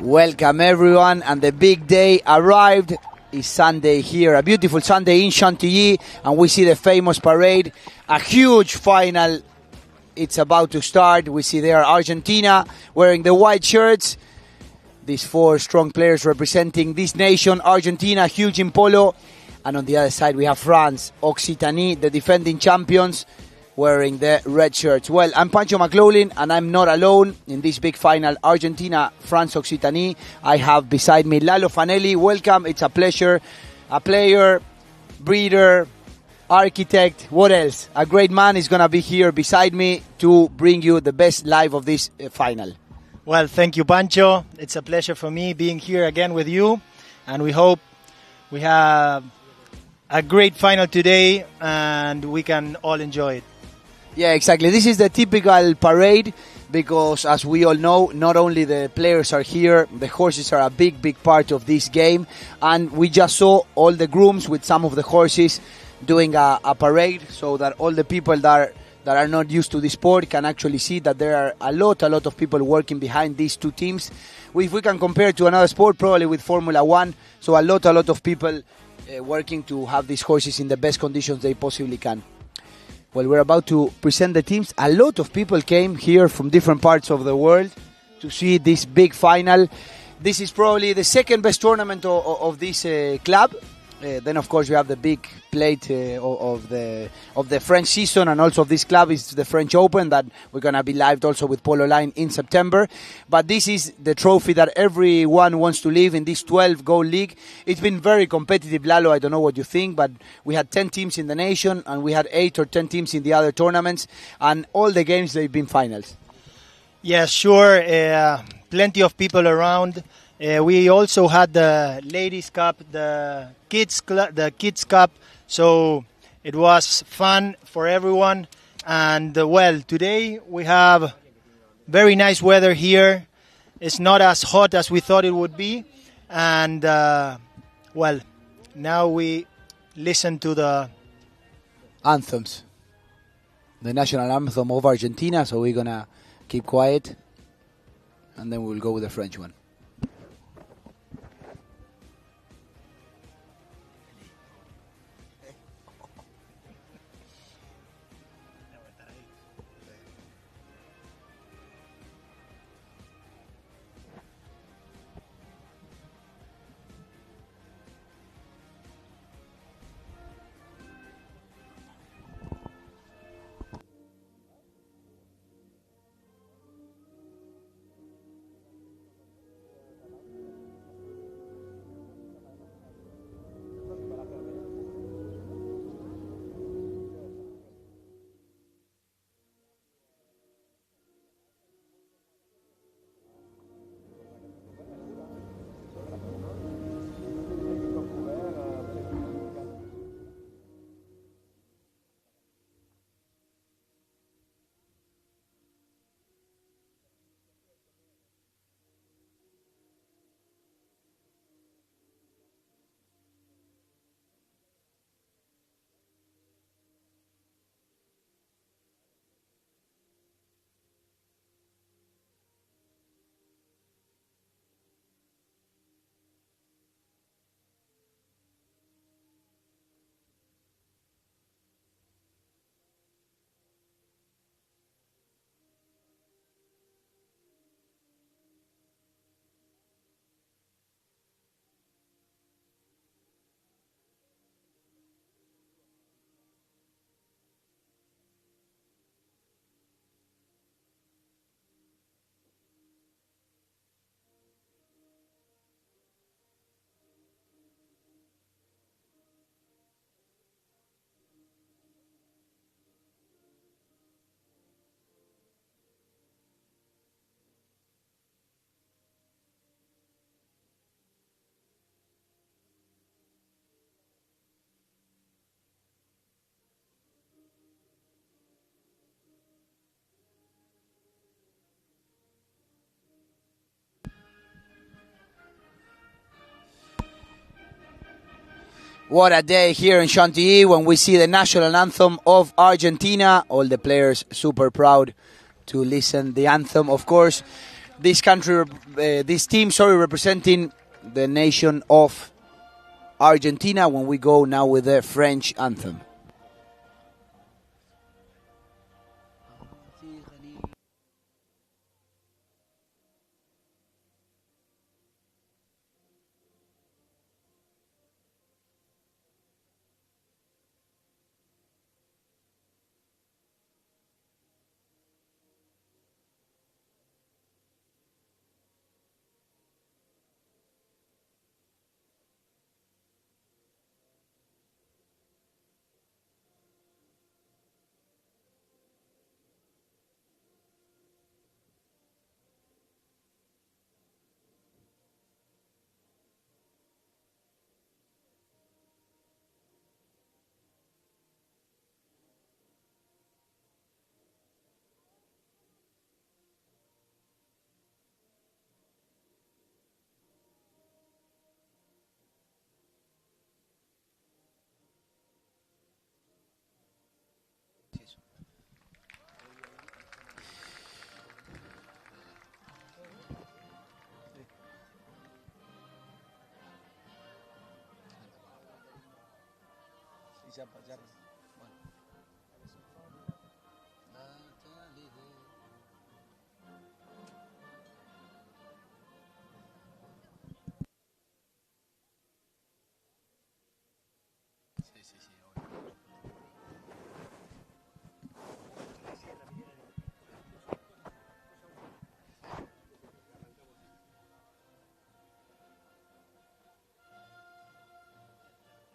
Welcome everyone, and the big day arrived. It's Sunday here, a beautiful Sunday in Chantilly, and we see the famous parade, a huge final. It's about to start. We see there Argentina wearing the white shirts. These four strong players representing this nation. Argentina, huge in polo. And on the other side we have France, Occitanie, the defending champions, wearing the red shirts. Well, I'm Pancho McLaughlin, and I'm not alone in this big final, Argentina, France, Occitanie. I have beside me Lalo Fanelli. Welcome, it's a pleasure. A player, breeder, architect, what else? A great man is going to be here beside me to bring you the best live of this final. Well, thank you, Pancho. It's a pleasure for me being here again with you, and we hope we have a great final today and we can all enjoy it. Yeah, exactly. This is the typical parade because, as we all know, not only the players are here, the horses are a big, big part of this game. And we just saw all the grooms with some of the horses doing a parade so that all the people that are not used to the sport can actually see that there are a lot of people working behind these two teams. If we can compare to another sport, probably with Formula 1, so a lot of people working to have these horses in the best conditions they possibly can. Well, we're about to present the teams. A lot of people came here from different parts of the world to see this big final. This is probably the second best tournament of this club. Then, of course, we have the big plate of the French season, and also of this club is the French Open that we're going to be live also with Polo Line in September. But this is the trophy that everyone wants to live in, this 12-goal league. It's been very competitive, Lalo. I don't know what you think, but we had 10 teams in the nation, and we had 8 or 10 teams in the other tournaments, and all the games, they've been finals. Yeah, sure. Plenty of people around. We also had the Ladies' Cup, the Kids Cup, so it was fun for everyone. And well, today we have very nice weather here. It's not as hot as we thought it would be. And well, now we listen to the anthems, the national anthem of Argentina. So we're gonna keep quiet, and then we'll go with the French one. What a day here in Chantilly when we see the national anthem of Argentina. All the players super proud to listen the anthem, of course. this country, this team, representing the nation of Argentina, when we go now with the French anthem.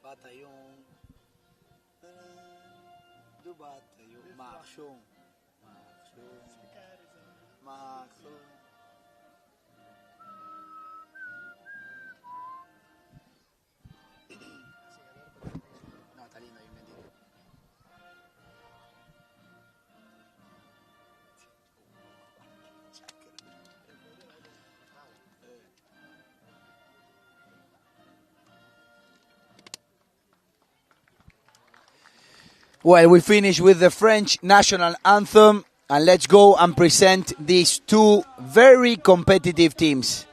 Bataillon, du bataillon, marchons, marchons. No, está lindo, bien metido. Well, we finish with the French national anthem, and let's go and present these two very competitive teams.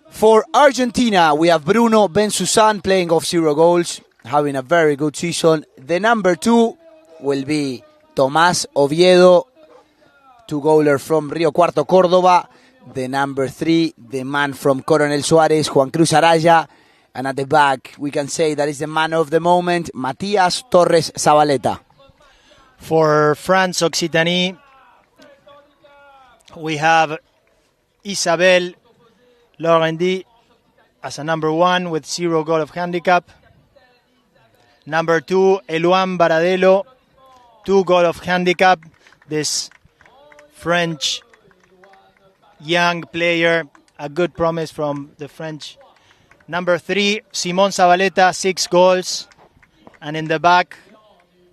For Argentina, we have Bruno Bensusan playing off 0 goals, having a very good season. The number 2 will be Tomás Oviedo, 2-goaler from Río Cuarto, Córdoba. The number 3, the man from Coronel Suárez, Juan Cruz Araya. And at the back, we can say that is the man of the moment, Matías Torres Zabaleta. For France Occitanie, we have Isabelle Laurendy as a number 1 with 0 goal of handicap. Number 2, Eluan Baradelo, 2 goal of handicap. This French young player, a good promise from the French. Number 3, Simón Zabaleta, 6 goals. And in the back,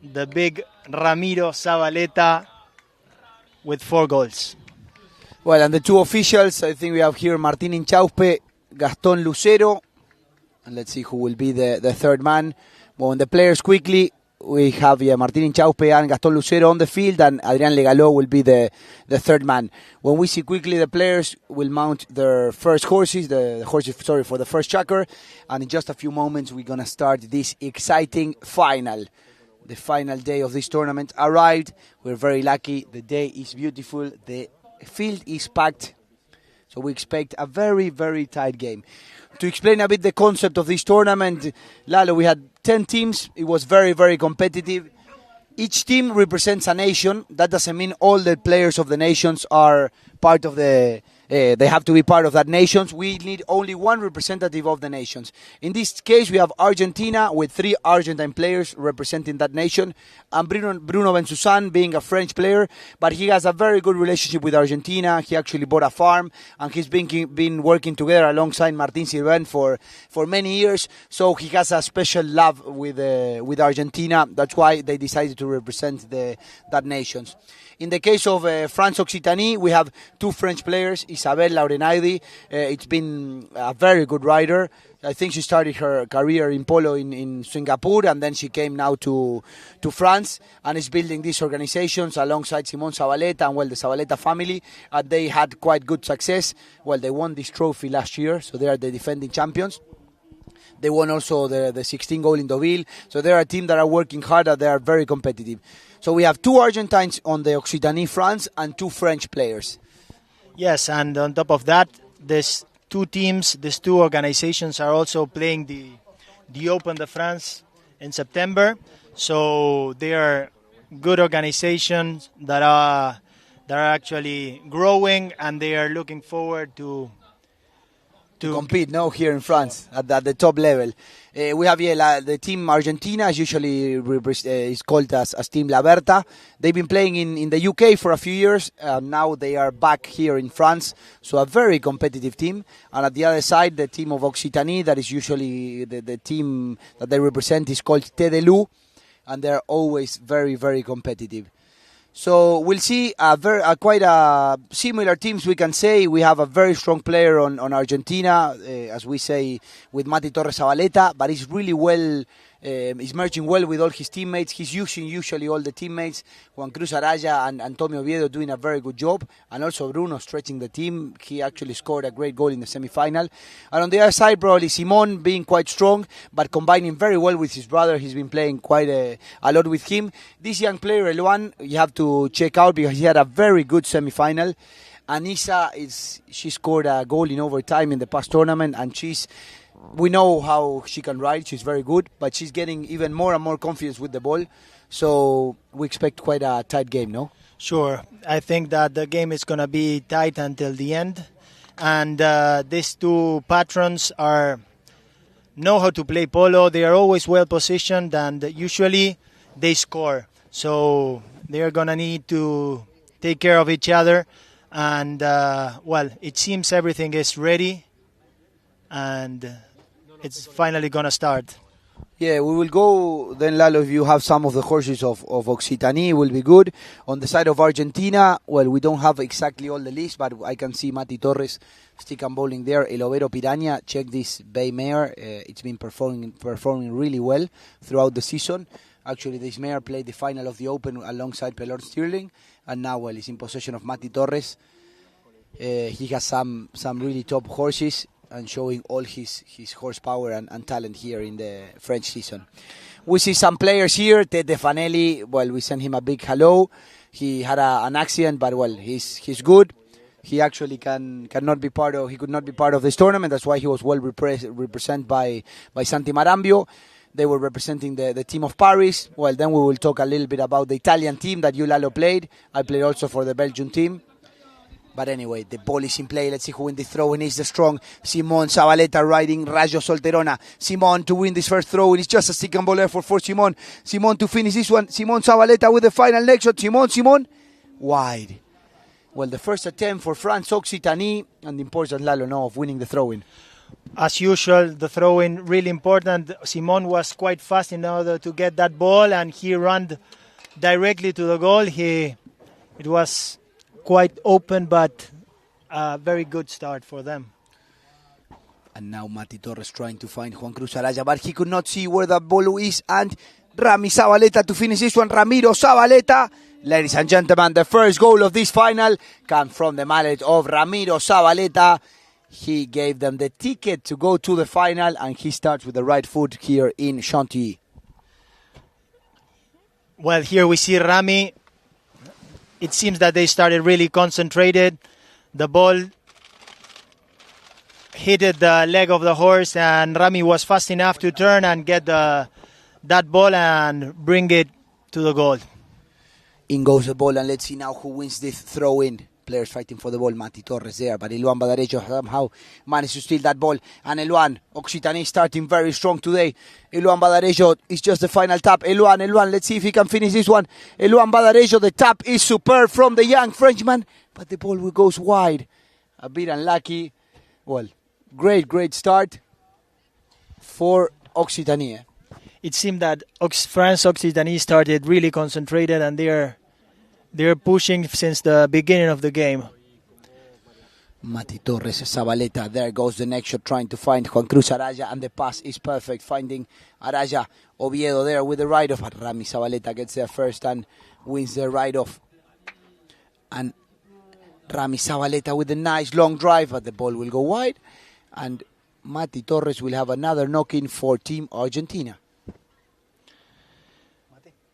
the big Ramiro Zabaleta with 4 goals. Well, and the 2 officials, I think we have here Martín Inchauspe, Gastón Lucero. And let's see who will be the 3rd man. Well, the players quickly, we have Martín Inchauspe and Gastón Lucero on the field, and Adrián Legaló will be the 3rd man. When we see quickly, the players will mount their first horses, the horses, for the first chukker, and in just a few moments we're going to start this exciting final. The final day of this tournament arrived. We're very lucky. The day is beautiful. The field is packed. So we expect a very, very tight game. To explain a bit the concept of this tournament, Lalo, we had 10 teams. It was very, very competitive. Each team represents a nation. That doesn't mean all the players of the nations are part of the... they have to be part of that nations. We need only one representative of the nations. In this case, we have Argentina with 3 Argentine players representing that nation, and Bruno Bensusan being a French player, but he has a very good relationship with Argentina. He actually bought a farm, and he's been working together alongside Martín Sirven for many years. So he has a special love with Argentina. That's why they decided to represent that nations. In the case of France Occitanie, we have 2 French players, Isabel Laurenaidi. It's been a very good rider. I think she started her career in polo in Singapore, and then she came now to France and is building these organizations alongside Simon Zabaleta and, well, the Zabaleta family. And they had quite good success. Well, they won this trophy last year, so they are the defending champions. They won also the 16 goal in Deauville. So they are a team that are working hard and they are very competitive. So we have 2 Argentines on the Occitanie France and 2 French players. Yes, and on top of that, there's 2 teams, these 2 organizations are also playing the Open de France in September. So they are good organizations that are actually growing, and they are looking forward to compete now here in France at the top level. We have the team Argentina is usually is called as Team La Berta. They've been playing in the UK for a few years. Now they are back here in France, so a very competitive team. And at the other side, the team of Occitanie, that is usually the team that they represent, is called Té de Loup, and they're always very, very competitive. So we'll see quite a similar teams, we can say. We have a very strong player on Argentina, as we say, with Mati Torres Zabaleta, but he's really well, he's merging well with all his teammates. He's using usually all the teammates. Juan Cruz Araya and Antonio Oviedo doing a very good job, and also Bruno stretching the team. He actually scored a great goal in the semi-final. And on the other side, probably Simon being quite strong, but combining very well with his brother. He's been playing quite a lot with him. This young player, Eluan, you have to check out because he had a very good semi-final. Anissa, she scored a goal in overtime in the past tournament, and we know how she can ride. She's very good, but she's getting even more and more confidence with the ball. So we expect quite a tight game, no? Sure. I think that the game is going to be tight until the end. And these 2 patrons know how to play polo. They are always well positioned, and usually they score. So they are going to need to take care of each other. And, well, it seems everything is ready. And it's finally going to start. Yeah, we will go then, Lalo, if you have some of the horses of Occitanie, it will be good. On the side of Argentina, well, we don't have exactly all the list, but I can see Mati Torres stick and bowling there. El Overo Piraña, check this bay mare. It's been performing really well throughout the season. Actually, this mare played the final of the Open alongside Pelor Stirling, and now, well, he's in possession of Mati Torres. He has some really top horses, and showing all his horsepower and talent here in the French season. We see some players here. Tete Fanelli, well, we send him a big hello. He had an accident, but, well, he's good. He actually he could not be part of this tournament. That's why he was well represented by Santi Marambio. They were representing the team of Paris. Well, then we will talk a little bit about the Italian team that you, Lalo, played. I played also for the Belgian team. But anyway, the ball is in play. Let's see who wins this throw-in. Is the strong Simon Zabaleta riding Rayo Solterona. Simon to win this first throw-in. It's just a stick and ball effort for Simon. Simon to finish this one. Simon Zabaleta with the final next shot. Simon. Wide. Well, the first attempt for France Occitanie, and the importance, Lalo, now of winning the throw-in. As usual, the throw-in really important. Simon was quite fast in order to get that ball, and he ran directly to the goal. It was quite open, but a very good start for them. And now Mati Torres trying to find Juan Cruz Araya, but he could not see where the ball is. And Rami Zabaleta to finish this one. Ramiro Zabaleta. Ladies and gentlemen, the first goal of this final comes from the mallet of Ramiro Zabaleta. He gave them the ticket to go to the final, and he starts with the right foot here in Chantilly. Well, here we see Rami. It seems that they started really concentrated. The ball hit the leg of the horse, and Rami was fast enough to turn and get that ball and bring it to the goal. In goes the ball, and let's see now who wins this throw-in. Players fighting for the ball, Mati Torres there, but Eluan Badarejo somehow managed to steal that ball. And Eluan, Occitanie starting very strong today. Eluan Badarejo is just the final tap. Eluan, let's see if he can finish this one. Eluan Badarejo, the tap is superb from the young Frenchman, but the ball goes wide. A bit unlucky. Well, great start for Occitanie. It seemed that France Occitanie started really concentrated, and they're pushing since the beginning of the game. Mati Torres, Zabaleta. There goes the next shot, trying to find Juan Cruz Araya, and the pass is perfect, finding Araya. Oviedo there with the right-off, but Rami Zabaleta gets there first and wins the right-off. And Rami Zabaleta with a nice long drive, but the ball will go wide. And Mati Torres will have another knock-in for Team Argentina.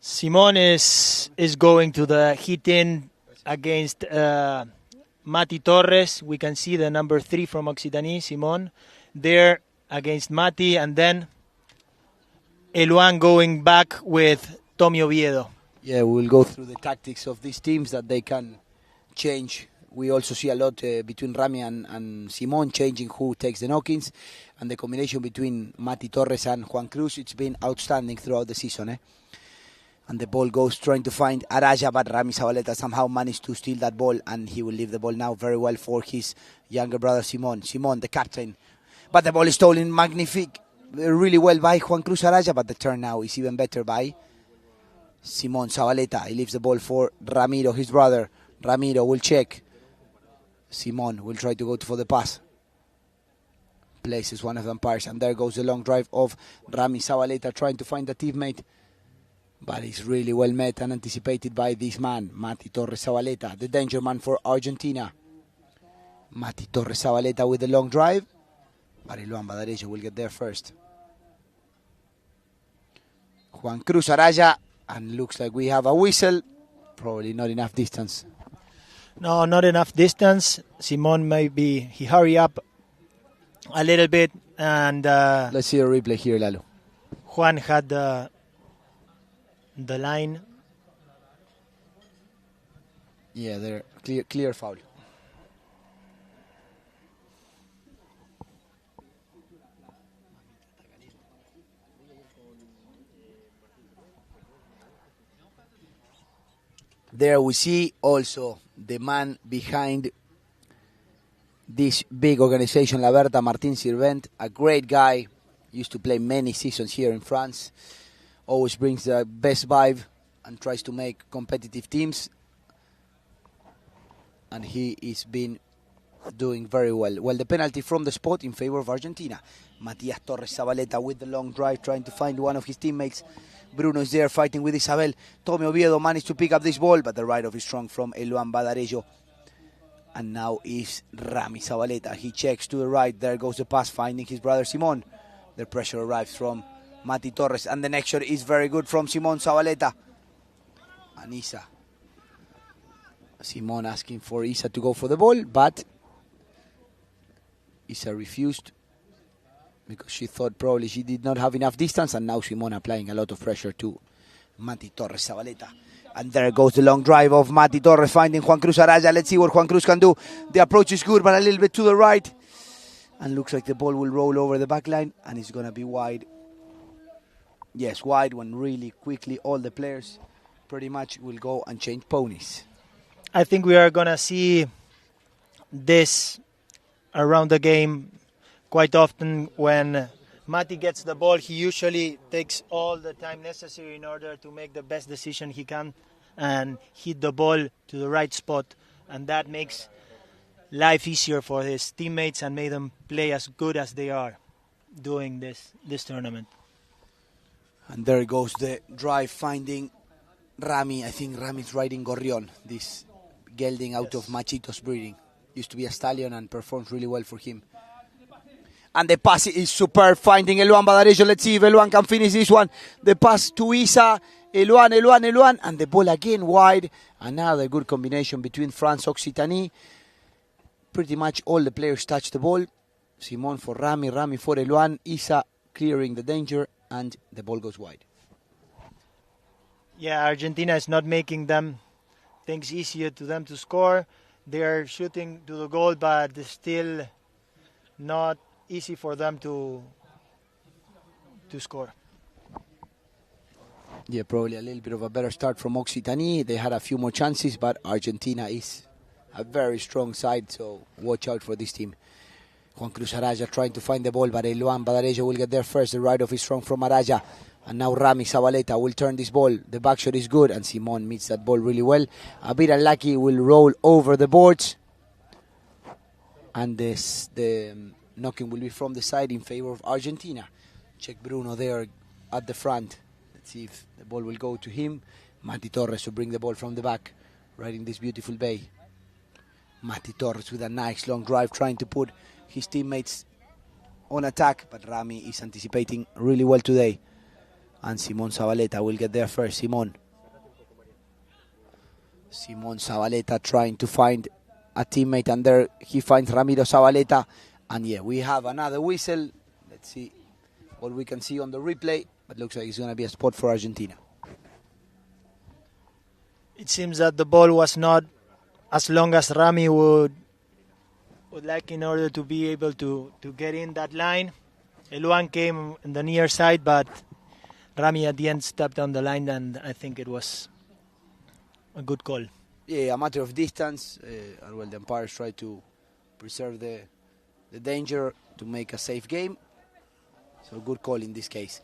Simon is going to the hit-in against Mati Torres. We can see the number 3 from Occitanie, Simon, there against Mati, and then Eluan going back with Tommy Oviedo. Yeah, we'll go through the tactics of these teams that they can change. We also see a lot between Rami and Simon changing who takes the knock-ins, and the combination between Mati Torres and Juan Cruz, it's been outstanding throughout the season. And the ball goes trying to find Araya, but Rami Zabaleta somehow managed to steal that ball, and he will leave the ball now very well for his younger brother Simon. Simon, the captain. But the ball is stolen magnifique, really well by Juan Cruz Araya, but the turn now is even better by Simon Zabaleta. He leaves the ball for Ramiro, his brother. Ramiro will check. Simon will try to go for the pass. Places one of the umpires, and there goes the long drive of Rami Zabaleta trying to find a teammate. But it's really well met and anticipated by this man, Mati Torres Zabaleta, the danger man for Argentina. Mati Torres Zabaleta with the long drive, but Eluan Badarejo will get there first. Juan Cruz Araya, and looks like we have a whistle. Probably not enough distance. No, not enough distance. Simon maybe he hurry up a little bit, and let's see a replay here, Lalo. Juan had the line. Yeah, they're clear foul. There we see also the man behind this big organization, La Berta, Martin Sirvent, a great guy, used to play many seasons here in France, always brings the best vibe and tries to make competitive teams, and he is been doing very well. Well, the penalty from the spot in favor of Argentina. Matias Torres Zabaleta with the long drive, trying to find one of his teammates. Bruno is there fighting with Isabel. Tommy Oviedo managed to pick up this ball, but the right-off is strong from Eluan Badarejo. And now is Rami Zabaleta. He checks to the right. There goes the pass, finding his brother Simon. The pressure arrives from Mati Torres. And the next shot is very good from Simon Zabaleta. And Isa. Simon asking for Isa to go for the ball, but Isa refused, because she thought probably she did not have enough distance, and now Simon applying a lot of pressure to Mati Torres Zabaleta. And there goes the long drive of Mati Torres, finding Juan Cruz Araya. Let's see what Juan Cruz can do. The approach is good, but a little bit to the right. And looks like the ball will roll over the back line, and it's going to be wide. Yes, wide, when really quickly all the players pretty much will go and change ponies. I think we are going to see this around the game quite often. When Mati gets the ball, he usually takes all the time necessary in order to make the best decision he can and hit the ball to the right spot, and that makes life easier for his teammates and make them play as good as they are doing this tournament. And there goes the drive, finding Rami. I think Rami's riding Gorrion, this gelding out of Machitos breeding. Used to be a stallion and performs really well for him. And the pass is superb, finding Eluan Badarejo. Let's see if Eluan can finish this one. The pass to Isa. Eluan. And the ball again wide. Another good combination between France Occitanie. Pretty much all the players touch the ball. Simon for Rami, Rami for Eluan. Isa clearing the danger, and the ball goes wide. Yeah, Argentina is not making them things easier to them to score. They are shooting to the goal, but it's still not easy for them to score. Yeah, probably a little bit of a better start from Occitanie. They had a few more chances, but Argentina is a very strong side, so watch out for this team. Juan Cruz Araya trying to find the ball, but Eluan Badarejo will get there first. The right-off is strong from Araya. And now Rami Zabaleta will turn this ball. The back shot is good, and Simon meets that ball really well. A bit unlucky, will roll over the boards. And the knocking will be from the side in favor of Argentina. Check Bruno there at the front. Let's see if the ball will go to him. Mati Torres to bring the ball from the back, right in this beautiful bay. Mati Torres with a nice long drive, trying to put his teammates on attack, but Rami is anticipating really well today. And Simon Zabaleta will get there first. Simon Zabaleta trying to find a teammate, and there he finds Ramiro Zabaleta. And yeah, we have another whistle. Let's see what we can see on the replay, but looks like it's going to be a spot for Argentina. It seems that the ball was not as long as Rami would like in order to be able to get in that line. Eluan came in the near side, but Rami at the end stepped on the line, and I think it was a good call. Yeah, a matter of distance. Well, the umpires try to preserve the danger to make a safe game. So good call in this case.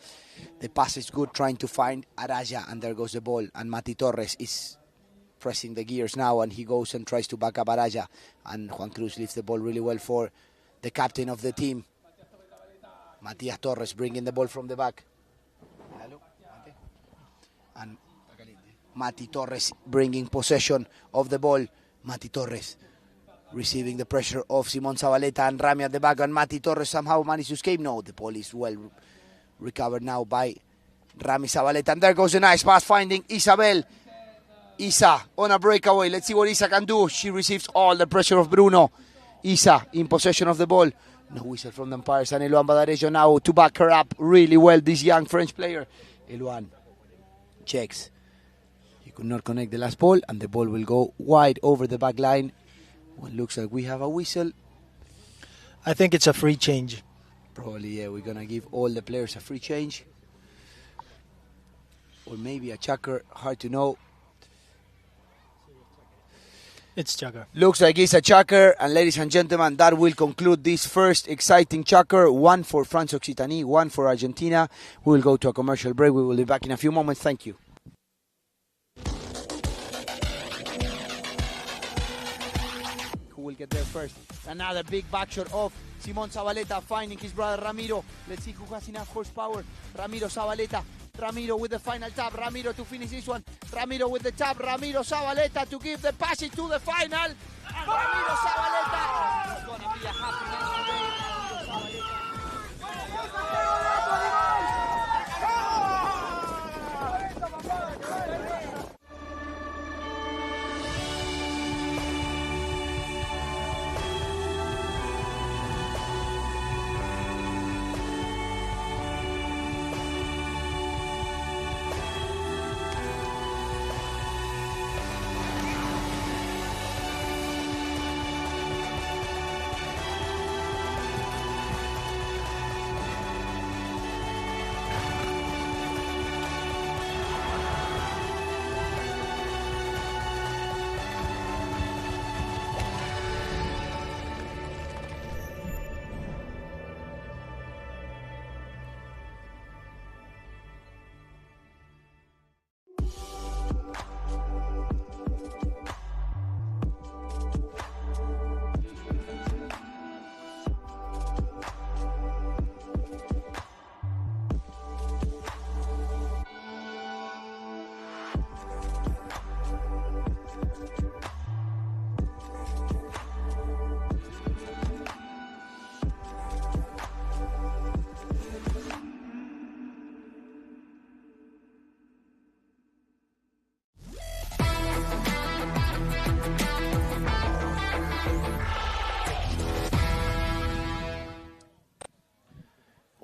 The pass is good, trying to find Araya, and there goes the ball. And Mati Torres is pressing the gears now, and he goes and tries to back up Araya. And Juan Cruz leaves the ball really well for the captain of the team, Matias Torres, bringing the ball from the back. And Mati Torres bringing possession of the ball. Mati Torres receiving the pressure of Simon Zabaleta and Rami at the back, and Mati Torres somehow managed to escape. No, the ball is well recovered now by Rami Zabaleta. And there goes a nice pass finding Isabel. Isa on a breakaway. Let's see what Isa can do. She receives all the pressure of Bruno. Isa in possession of the ball. No whistle from the umpires, and Eluan Badarejo now to back her up really well, this young French player. Eluan checks. He could not connect the last ball, and the ball will go wide over the back line. Well, looks like we have a whistle. I think it's a free change. Probably, yeah. We're going to give all the players a free change. Or maybe a chukker. Hard to know. It's chukker. Looks like it's a chukker. And ladies and gentlemen, that will conclude this first exciting chukker. One for France Occitanie, one for Argentina. We will go to a commercial break. We will be back in a few moments. Thank you. Will get there first. Another big back shot of Simon Zabaleta finding his brother Ramiro. Let's see who has enough horsepower. Ramiro Zabaleta. Ramiro with the final tap. Ramiro to finish this one. Ramiro with the tap. Ramiro Zabaleta to give the passage to the final. And Ramiro Zabaleta. It's going to be a happy night today. Ramiro Zabaleta.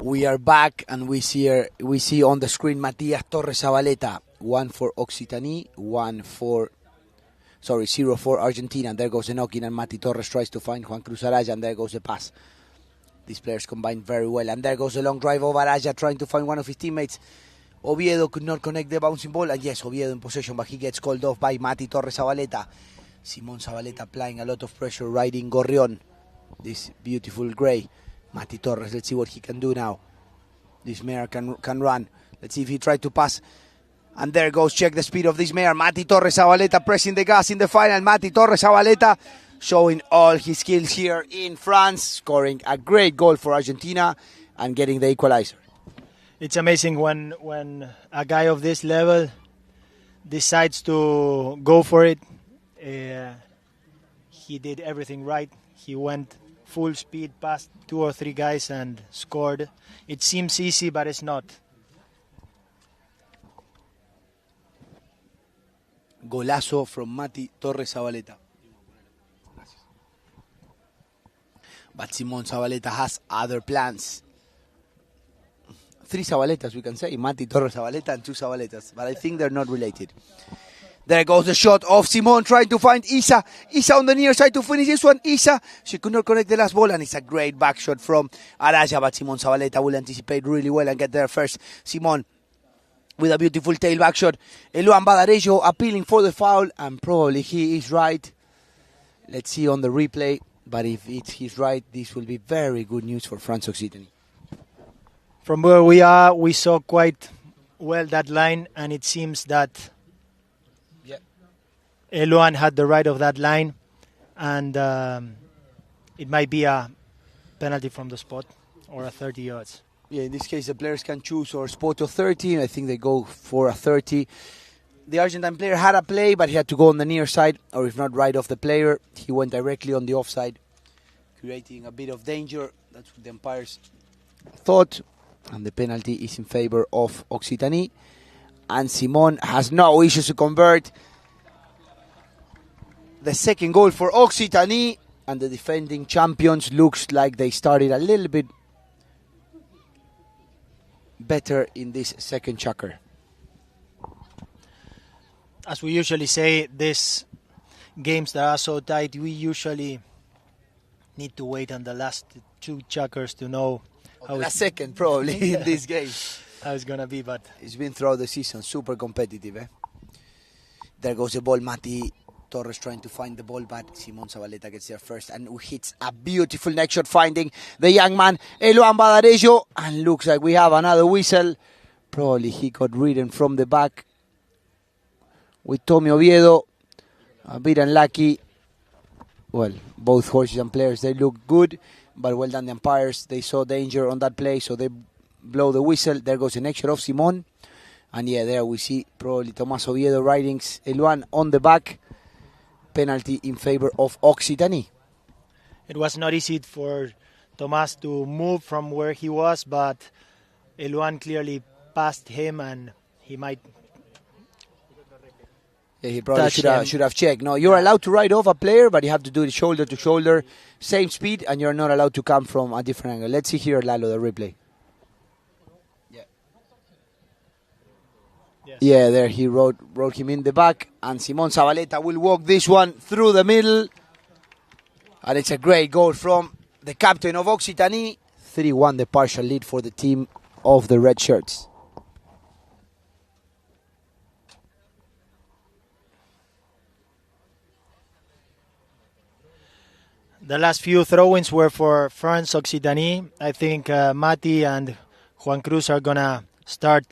We are back, and we see on the screen Matias Torres Zabaleta, 1 for Occitanie, 0 for Argentina. And there goes the knocking, and Mati Torres tries to find Juan Cruz Araya, and there goes the pass. These players combine very well, and there goes the long drive of Araya trying to find one of his teammates. Oviedo could not connect the bouncing ball, and yes, Oviedo in possession, but he gets called off by Mati Torres Zabaleta. Simon Zabaleta applying a lot of pressure, riding Gorrión, this beautiful grey. Mati Torres, let's see what he can do now. This mare can run. Let's see if he tried to pass. And there goes, check the speed of this mare. Mati Torres Zabaleta pressing the gas in the final. Mati Torres Zabaleta showing all his skills here in France, scoring a great goal for Argentina and getting the equalizer. It's amazing when a guy of this level decides to go for it. He did everything right. He went full speed past 2 or 3 guys and scored. It seems easy, but it's not. Golazo from Mati Torres Zabaleta. But Simon Zabaleta has other plans. 3 Zabaletas, we can say. Mati Torres Zabaleta and 2 Zabaletas. But I think they're not related. There goes the shot of Simon trying to find Isa. Isa on the near side to finish this one. Isa, she could not connect the last ball, and it's a great back shot from Araya. But Simon Zabaleta will anticipate really well and get there first. Simon with a beautiful tail back shot. Eluan Badarejo appealing for the foul, and probably he is right. Let's see on the replay. But if he's right, this will be very good news for France Occitanie. From where we are, we saw quite well that line, and it seems that Eluan had the right of that line, and it might be a penalty from the spot or a 30 yards. Yeah, in this case, the players can choose or spot or 30. I think they go for a 30. The Argentine player had a play, but he had to go on the near side, or if not, right off the player. He went directly on the offside, creating a bit of danger. That's what the umpires thought. And the penalty is in favor of Occitanie. And Simon has no issues to convert. The second goal for Occitanie. And the defending champions looks like they started a little bit better in this second chukker. As we usually say, these games that are so tight, we usually need to wait on the last 2 chukkers to know how last second probably in this game. How it's going to be, but it's been throughout the season, super competitive. There goes the ball, Mati Torres trying to find the ball, but Simon Zabaleta gets there first and hits a beautiful neck shot, finding the young man, Eluan Badarejo, and looks like we have another whistle. Probably he got ridden from the back with Tommy Oviedo, a bit unlucky. Well, both horses and players, they look good, but well done the umpires. They saw danger on that play, so they blow the whistle. There goes the next shot of Simon. And yeah, there we see probably Tomás Oviedo riding Eluan on the back. Penalty in favor of Occitanie. It was not easy for Tomás to move from where he was, but Eluan clearly passed him, and he might... Yeah, he probably should have checked. No, you're allowed to ride off a player, but you have to do it shoulder to shoulder, same speed, and you're not allowed to come from a different angle. Let's see here, Lalo, the replay. Yeah. Yes. Yeah, there he rode him in the back, and Simon Zabaleta will walk this one through the middle. And it's a great goal from the captain of Occitanie. 3-1 the partial lead for the team of the red shirts. The last few throw-ins were for France Occitanie. I think Mati and Juan Cruz are going to start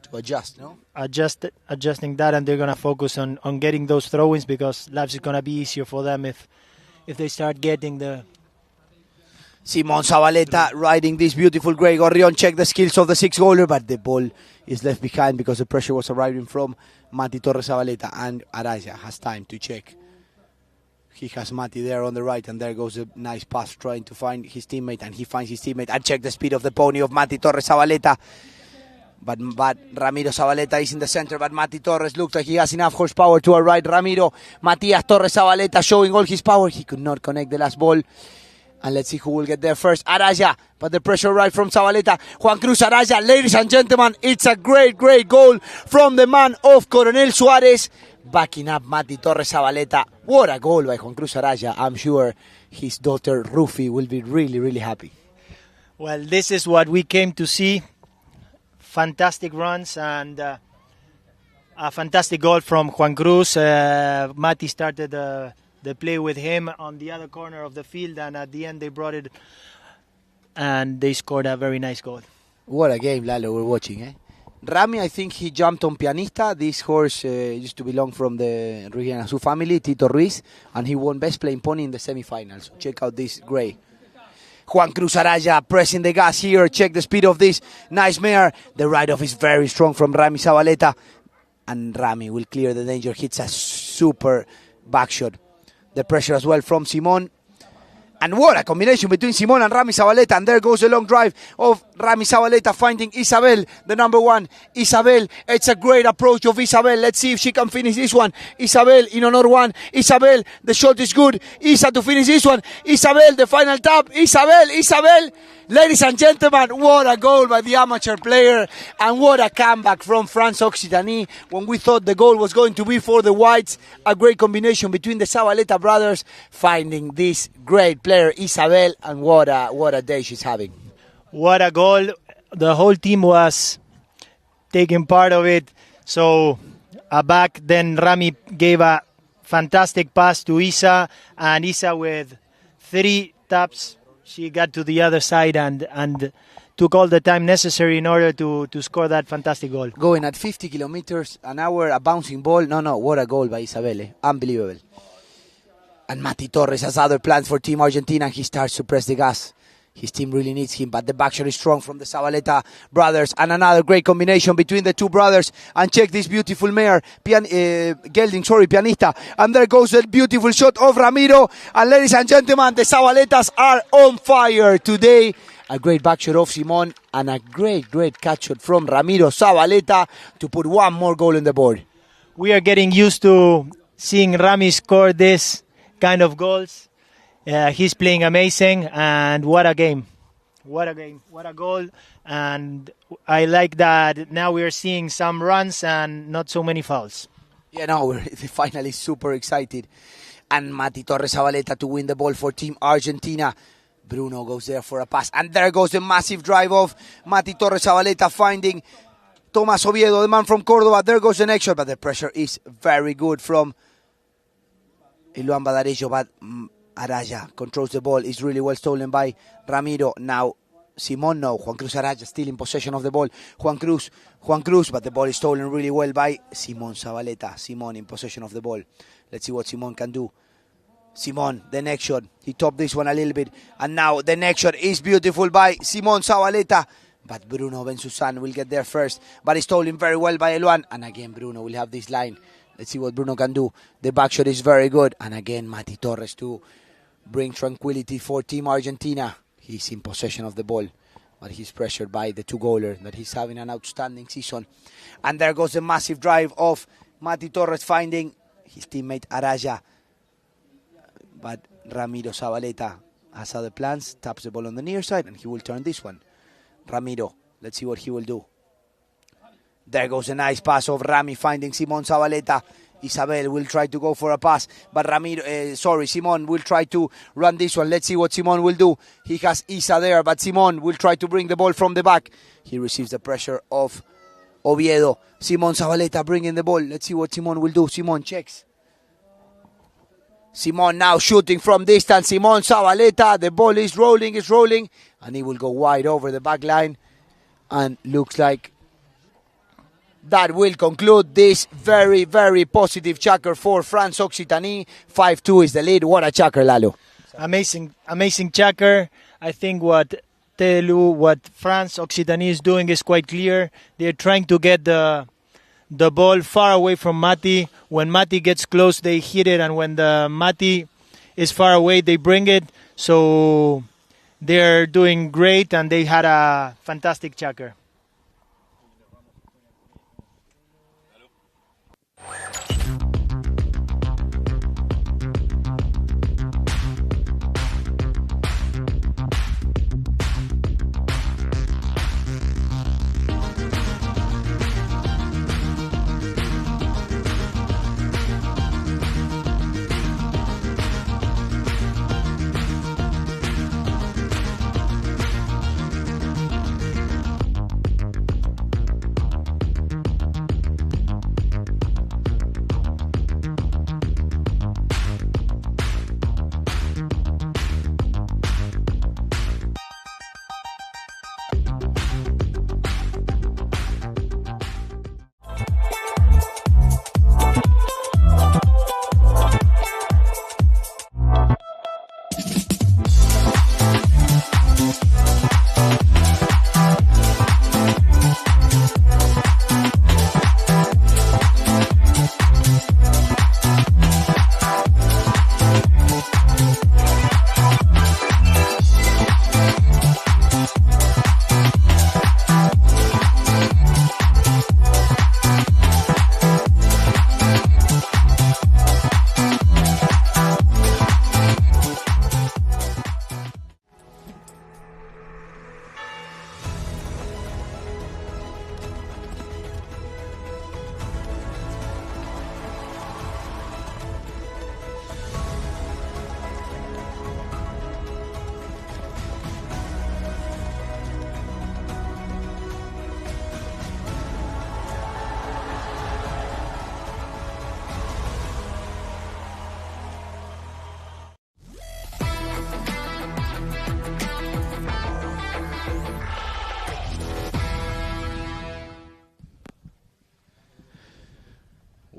to adjust, no? Adjusting that, and they're going to focus on getting those throw-ins, because life is going to be easier for them if they start getting the... Simon Zabaleta riding this beautiful grey Gorrión. Check the skills of the 6-goaler, but the ball is left behind because the pressure was arriving from Mati Torres Zabaleta, and Araya has time to check. He has Mati there on the right, and there goes a nice pass trying to find his teammate, and he finds his teammate. And check the speed of the pony of Mati Torres Zabaleta. But Ramiro Zabaleta is in the center, but Mati Torres looks like he has enough horsepower to our right. Ramiro, Matias Torres Zabaleta showing all his power. He could not connect the last ball. And let's see who will get there first. Araya, but the pressure right from Zabaleta. Juan Cruz Araya, ladies and gentlemen, it's a great, great goal from the man of Coronel Suarez. Backing up Mati Torres Zabaleta. What a goal by Juan Cruz Araya. I'm sure his daughter Rufi will be really, really happy. Well, this is what we came to see. Fantastic runs and a fantastic goal from Juan Cruz. Mati started the play with him on the other corner of the field, and at the end they brought it and they scored a very nice goal. What a game, Lalo, we're watching, Rami, I think he jumped on Pianista. This horse used to belong from the Ruianazu family, Tito Ruiz, and he won Best Playing Pony in the semifinals. So check out this grey. Juan Cruz Araya pressing the gas here. Check the speed of this nice mare. The ride-off is very strong from Rami Zabaleta. And Rami will clear the danger. Hits a super back shot. The pressure as well from Simon. And what a combination between Simon and Rami Zabaleta. And there goes the long drive of Rami Zabaleta finding Isabel, the number one. Isabel, it's a great approach of Isabel. Let's see if she can finish this one. Isabel in honor one. Isabel, the shot is good. Isa to finish this one. Isabel, the final tap. Isabel. Ladies and gentlemen, what a goal by the amateur player. And what a comeback from France Occitanie. When we thought the goal was going to be for the whites, a great combination between the Zabaleta brothers finding this great player, Isabel, and what a day she's having. What a goal. The whole team was taking part of it. So back then Rami gave a fantastic pass to Isa, and Isa with 3 taps, she got to the other side and took all the time necessary in order to score that fantastic goal. Going at 50 kilometers an hour, a bouncing ball. No, what a goal by Isabel. Unbelievable. And Mati Torres has other plans for Team Argentina. He starts to press the gas. His team really needs him, but the backshot is strong from the Zabaleta brothers. And another great combination between the two brothers. And check this beautiful mare, Pianista. And there goes a beautiful shot of Ramiro. And ladies and gentlemen, the Zabaletas are on fire today. A great backshot of Simon and a great catch shot from Ramiro Zabaleta to put one more goal on the board. We are getting used to seeing Rami score this kind of goals. He's playing amazing, and what a game. What a goal. And I like that now we are seeing some runs and not so many fouls. Yeah, no, we're finally super excited. And Mati Torres Zabaleta to win the ball for Team Argentina. Bruno goes there for a pass. And there goes the massive drive of Mati Torres Zabaleta finding Tomás Oviedo, the man from Córdoba. There goes the next shot, but the pressure is very good from Iluan Badarejo, but Araya controls the ball. Is really well stolen by Ramiro. Now Simon, no. Juan Cruz Araya still in possession of the ball. Juan Cruz, but the ball is stolen really well by Simon Zabaleta. Simon in possession of the ball. Let's see what Simon can do. Simon, the next shot. He topped this one a little bit. And now the next shot is beautiful by Simon Zabaleta. But Bruno Bensusan will get there first. But it's stolen very well by Eluan. And again, Bruno will have this line. Let's see what Bruno can do. The back shot is very good. And again, Mati Torres to bring tranquility for Team Argentina. He's in possession of the ball, but he's pressured by the two-goaler that he's having an outstanding season. And there goes the massive drive of Mati Torres finding his teammate Araya. But Ramiro Zabaleta has other plans, taps the ball on the near side, and he will turn this one. Ramiro, let's see what he will do. There goes a nice pass of Rami finding Simon Zabaleta. Isabel will try to go for a pass, but Simon will try to run this one. Let's see what Simon will do. He has Isa there, but Simon will try to bring the ball from the back. He receives the pressure of Oviedo. Simon Zabaleta bringing the ball. Let's see what Simon will do. Simon checks. Simon now shooting from distance. Simon Zabaleta, the ball is rolling, and he will go wide over the back line. And looks like that will conclude this very, very positive chukker for France Occitanie. 5-2 is the lead. What a chukker, Lalo. Amazing chukker. I think what France Occitanie is doing is quite clear. They're trying to get the ball far away from Mati. When Mati gets close, they hit it, and when the Mati is far away, they bring it. So they're doing great, and they had a fantastic chukker.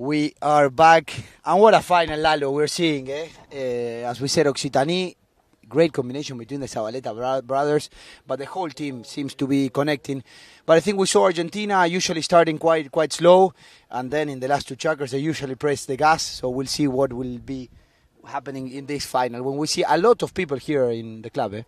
We are back, and what a final, Lalo, we're seeing, as we said, Occitanie, great combination between the Zabaleta brothers, but the whole team seems to be connecting. But I think we saw Argentina usually starting quite slow, and then in the last two chukkers they usually press the gas, so we'll see what will be happening in this final, when we see a lot of people here in the club.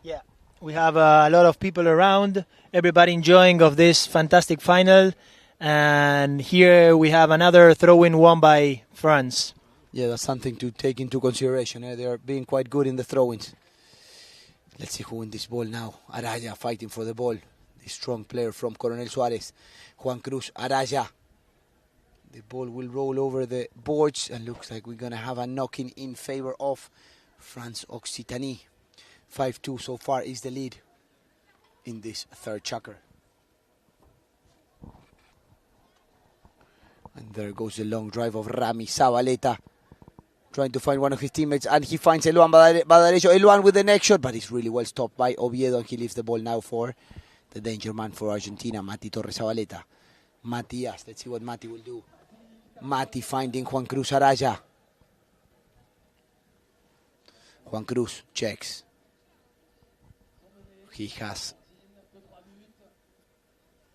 Yeah, we have a lot of people around, everybody enjoying of this fantastic final. And here we have another throw-in won by France. Yeah, that's something to take into consideration. They are being quite good in the throw-ins. Let's see who wins this ball now. Araya fighting for the ball. The strong player from Coronel Suarez. Juan Cruz, Araya. The ball will roll over the boards, and looks like we're going to have a knocking in favor of France Occitanie. 5-2 so far is the lead in this third chukker. And there goes the long drive of Rami Zabaleta, trying to find one of his teammates, and he finds Eluan Badarejo. Eluan with the next shot, but he's really well stopped by Oviedo, and he leaves the ball now for the danger man for Argentina, Mati Torres Zabaleta. Matias, let's see what Mati will do. Mati finding Juan Cruz Araya. Juan Cruz checks.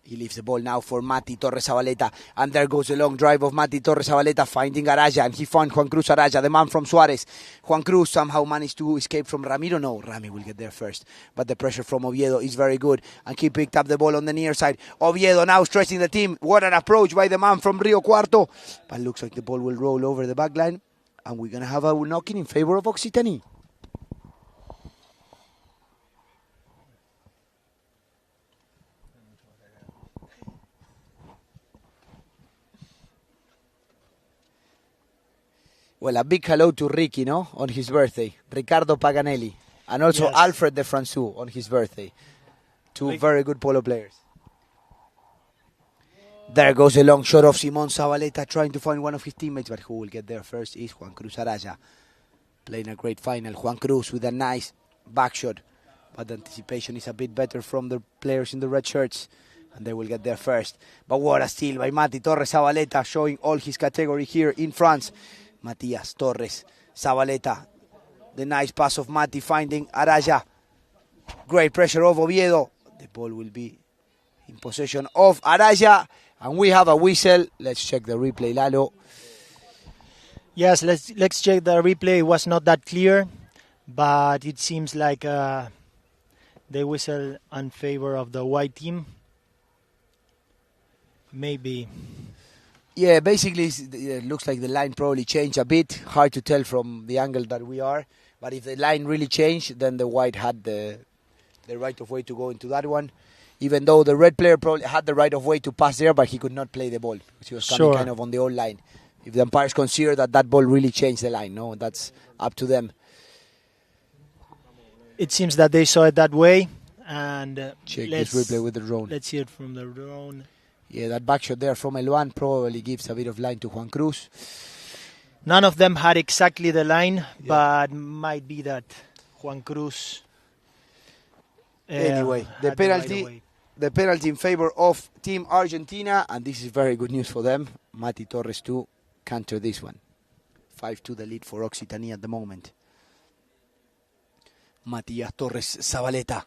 He leaves the ball now for Mati Torres Zabaleta. And there goes the long drive of Mati Torres Zabaleta finding Araya. And he found Juan Cruz Araya, the man from Suarez. Juan Cruz somehow managed to escape from Ramiro. No, Rami will get there first. But the pressure from Oviedo is very good. And he picked up the ball on the near side. Oviedo now stressing the team. What an approach by the man from Rio Cuarto. But looks like the ball will roll over the back line. And we're going to have a knocking in favor of Occitanie. Well, a big hello to Ricky, no, on his birthday. Ricardo Paganelli. And also Yes. Alfred de François on his birthday. Two very good polo players. There goes a long shot of Simon Zabaleta trying to find one of his teammates, but who will get there first is Juan Cruz Araya. Playing a great final. Juan Cruz with a nice back shot. But the anticipation is a bit better from the players in the red shirts. And they will get there first. But what a steal by Mati Torres Zabaleta, showing all his category here in France. Matias Torres Zabaleta. The nice pass of Mati finding Araya. Great pressure of Oviedo. The ball will be in possession of Araya. And we have a whistle. Let's check the replay, Lalo. Yes, let's check the replay. It was not that clear, but it seems like they whistle in favor of the white team. Maybe. Yeah, basically it looks like the line probably changed a bit. Hard to tell from the angle that we are. But if the line really changed, then the white had the right of way to go into that one. Even though the red player probably had the right of way to pass there, but he could not play the ball because he was coming kind of on the old line. If the umpires consider that ball really changed the line, no, that's up to them. It seems that they saw it that way. And check this replay with the drone. Let's see it from the drone. Yeah, that back shot there from Eluan probably gives a bit of line to Juan Cruz. None of them had exactly the line, but might be that Juan Cruz. Anyway, the penalty in favor of Team Argentina, and this is very good news for them. Mati Torres to counter this one. 5-2 the lead for Occitanie at the moment. Matias Torres Zabaleta.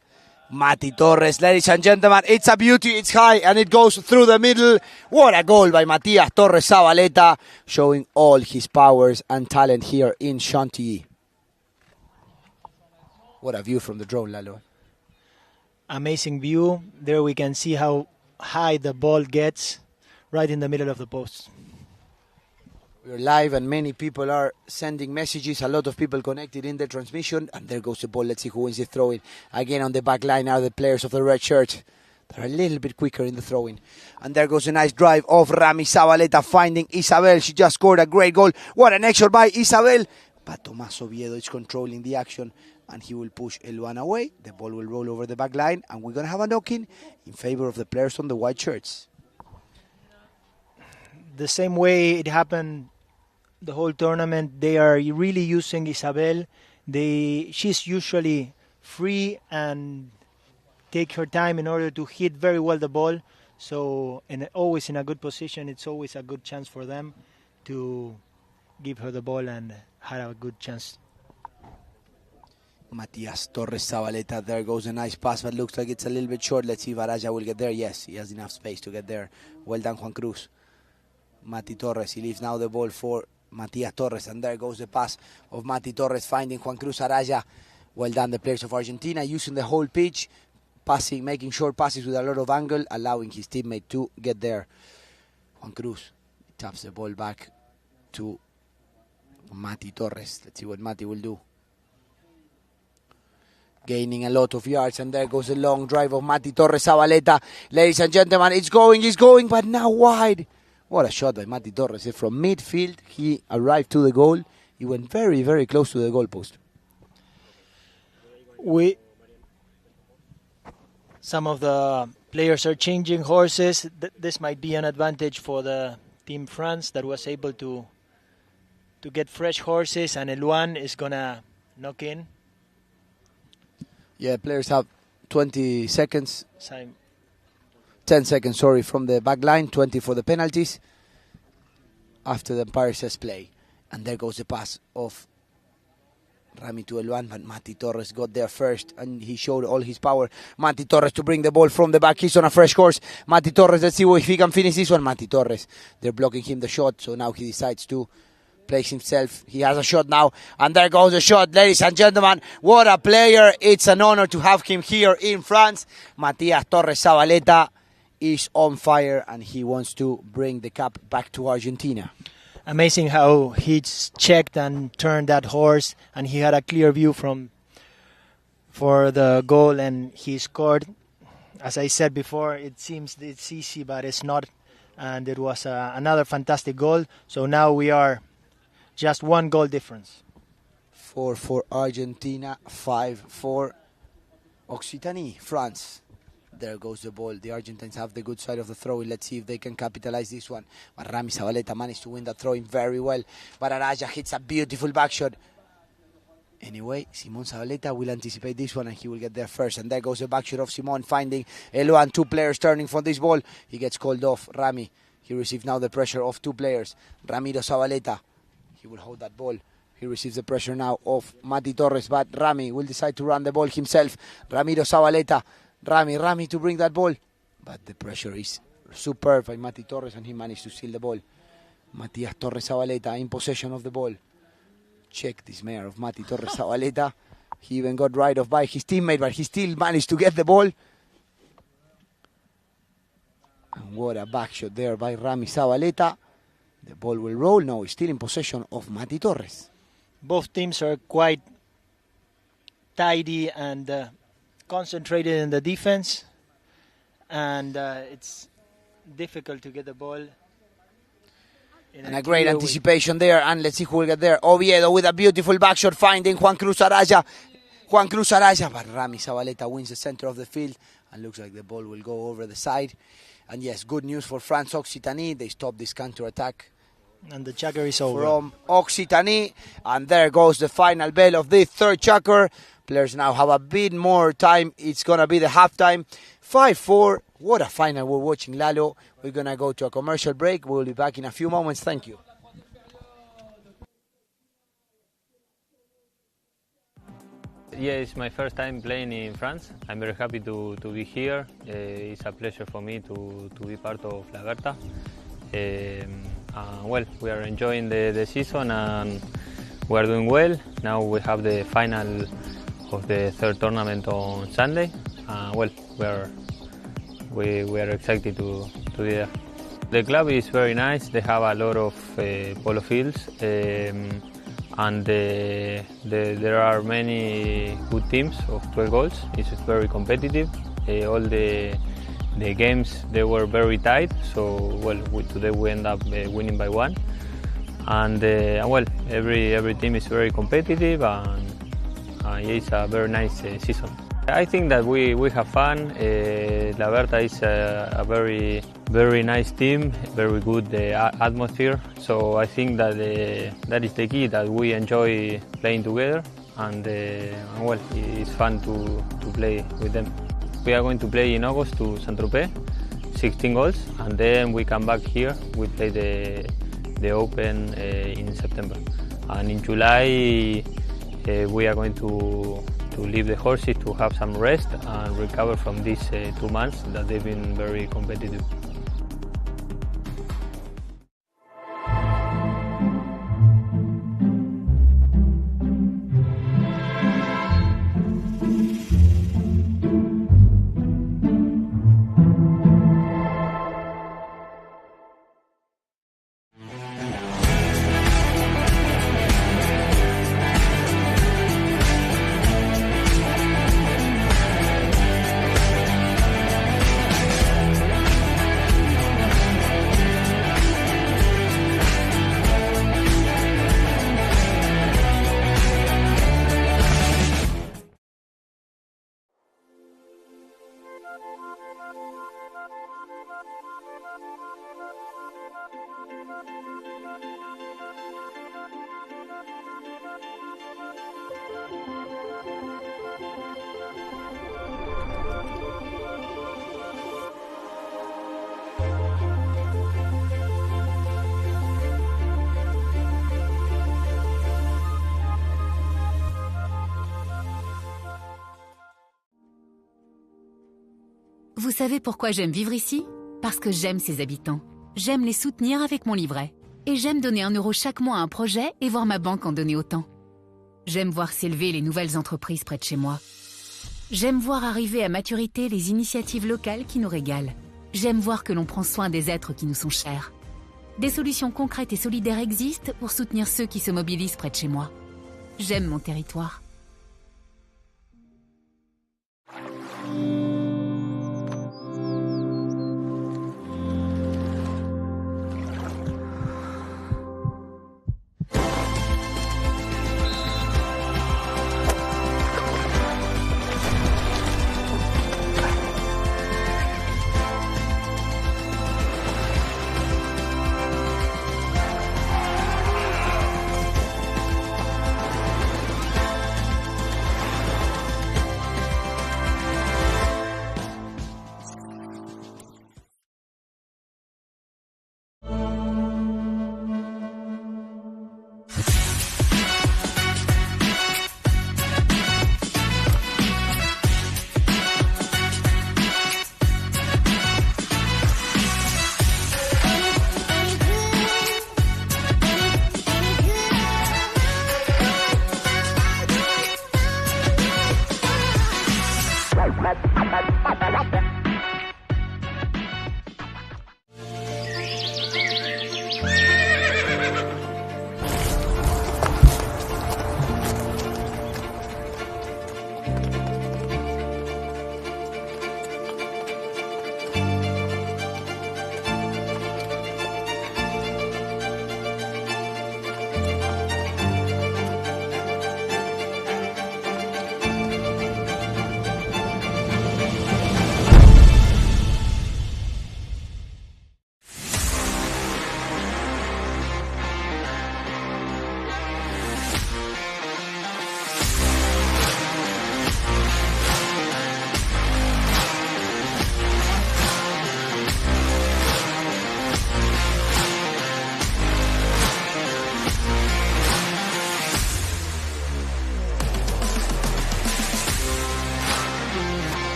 Mati Torres, ladies and gentlemen, it's a beauty, it's high, and it goes through the middle. What a goal by Matias Torres Zabaleta, showing all his powers and talent here in Chantilly. What a view from the drone, Lalo. Amazing view. There we can see how high the ball gets, right in the middle of the post. We're live and many people are sending messages. A lot of people connected in the transmission. And there goes the ball. Let's see who wins the throw-in. Again on the back line are the players of the red shirt. They're a little bit quicker in the throw-in. And there goes a nice drive of Rami Zabaleta finding Isabel. She just scored a great goal. What an extra by Isabel. But Tomás Oviedo is controlling the action. And he will push Eluan away. The ball will roll over the back line. And we're going to have a knock-in favor of the players on the white shirts. The same way it happened the whole tournament, they are really using Isabel. She's usually free and take her time in order to hit very well the ball. So, and always in a good position, it's always a good chance for them to give her the ball and have a good chance. Matias Torres Zabaleta, there goes a nice pass, but looks like it's a little bit short. Let's see if Araya will get there. Yes, he has enough space to get there. Well done, Juan Cruz. Mati Torres, he leaves now the ball for Matias Torres, and there goes the pass of Mati Torres finding Juan Cruz Araya. Well done, the players of Argentina, using the whole pitch, passing, making short passes with a lot of angle, allowing his teammate to get there. Juan Cruz taps the ball back to Mati Torres. Let's see what Mati will do. Gaining a lot of yards, and there goes a long drive of Mati Torres Zabaleta. Ladies and gentlemen, it's going, but now wide. What a shot by Mati Torres. From midfield, he arrived to the goal. He went very, very close to the goalpost. Some of the players are changing horses. This might be an advantage for the Team France that was able to get fresh horses, and Eluan is going to knock in. Yeah, players have 20 seconds. Same. 10 seconds, sorry, from the back line, 20 for the penalties. After the umpire says play. And there goes the pass of Rami to Eluan, but Mati Torres got there first, and he showed all his power. Mati Torres to bring the ball from the back. He's on a fresh course. Mati Torres, let's see if he can finish this one. Mati Torres, they're blocking him the shot, so now he decides to place himself. He has a shot now, and there goes the shot. Ladies and gentlemen, what a player. It's an honor to have him here in France. Matias Torres Zabaleta is on fire, and he wants to bring the cup back to Argentina. Amazing how he checked and turned that horse, and he had a clear view for the goal, and he scored. As I said before, it seems it's easy, but it's not, and it was another fantastic goal. So now we are just one goal difference. 4 for Argentina, 5 for Occitanie, France. There goes the ball. The Argentines have the good side of the throw-in. Let's see if they can capitalize this one. But Rami Zabaleta managed to win that throw-in very well. But Araya hits a beautiful back shot. Anyway, Simon Zabaleta will anticipate this one, and he will get there first. And there goes the back shot of Simon, finding Eluan. 2 players turning for this ball. He gets called off. Rami, he receives now the pressure of 2 players. Ramiro Zabaleta, he will hold that ball. He receives the pressure now of Mati Torres, but Rami will decide to run the ball himself. Ramiro Zabaleta. Rami to bring that ball. But the pressure is superb by Mati Torres, and he managed to steal the ball. Matias Torres Zabaleta in possession of the ball. Check this mare of Mati Torres Zabaleta. He even got right off by his teammate, but he still managed to get the ball. And what a back shot there by Rami Zabaleta. The ball will roll. No, he's still in possession of Mati Torres. Both teams are quite tidy and concentrated in the defense, and it's difficult to get the ball. And a great anticipation there, and let's see who will get there. Oviedo with a beautiful back shot, finding Juan Cruz Araya, but Rami Zabaleta wins the center of the field, and looks like the ball will go over the side. And yes, good news for France Occitanie. They stopped this counter-attack. And the chukker is over. From Occitanie, and there goes the final bell of the third chukker. Players now have a bit more time. It's going to be the halftime. 5-4. What a final we're watching, Lalo. We're going to go to a commercial break. We'll be back in a few moments. Thank you. Yeah, it's my first time playing in France. I'm very happy to be here. It's a pleasure for me to be part of La Berta. Well, we are enjoying the season, and we are doing well. Now we have the final of the third tournament on Sunday. Well, we are excited to be there. The club is very nice. They have a lot of polo fields, and there are many good teams of 12 goals. It's very competitive. All the games, they were very tight. So well, today we end up winning by 1. And well, every team is very competitive, and it's a very nice season. I think that we have fun. La Berta is a very nice team, very good atmosphere. So I think that that is the key, that we enjoy playing together, and well, it's fun to play with them. We are going to play in August to Saint-Tropez. 16 goals, and then we come back here. We play the Open in September, and in July we are going to leave the horses to have some rest and recover from these 2 months that they've been very competitive. Vous savez pourquoi j'aime vivre ici? Parce que j'aime ses habitants. J'aime les soutenir avec mon livret. Et j'aime donner 1 euro chaque mois à un projet et voir ma banque en donner autant. J'aime voir s'élever les nouvelles entreprises près de chez moi. J'aime voir arriver à maturité les initiatives locales qui nous régalent. J'aime voir que l'on prend soin des êtres qui nous sont chers. Des solutions concrètes et solidaires existent pour soutenir ceux qui se mobilisent près de chez moi. J'aime mon territoire.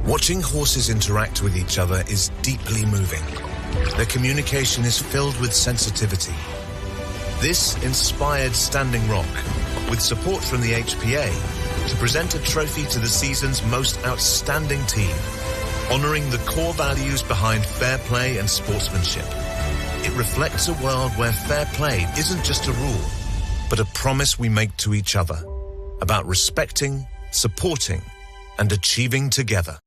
Watching horses interact with each other is deeply moving. Their communication is filled with sensitivity. This inspired Standing Rock, with support from the HPA, to present a trophy to the season's most outstanding team, honouring the core values behind fair play and sportsmanship. It reflects a world where fair play isn't just a rule, but a promise we make to each other about respecting, supporting, and achieving together.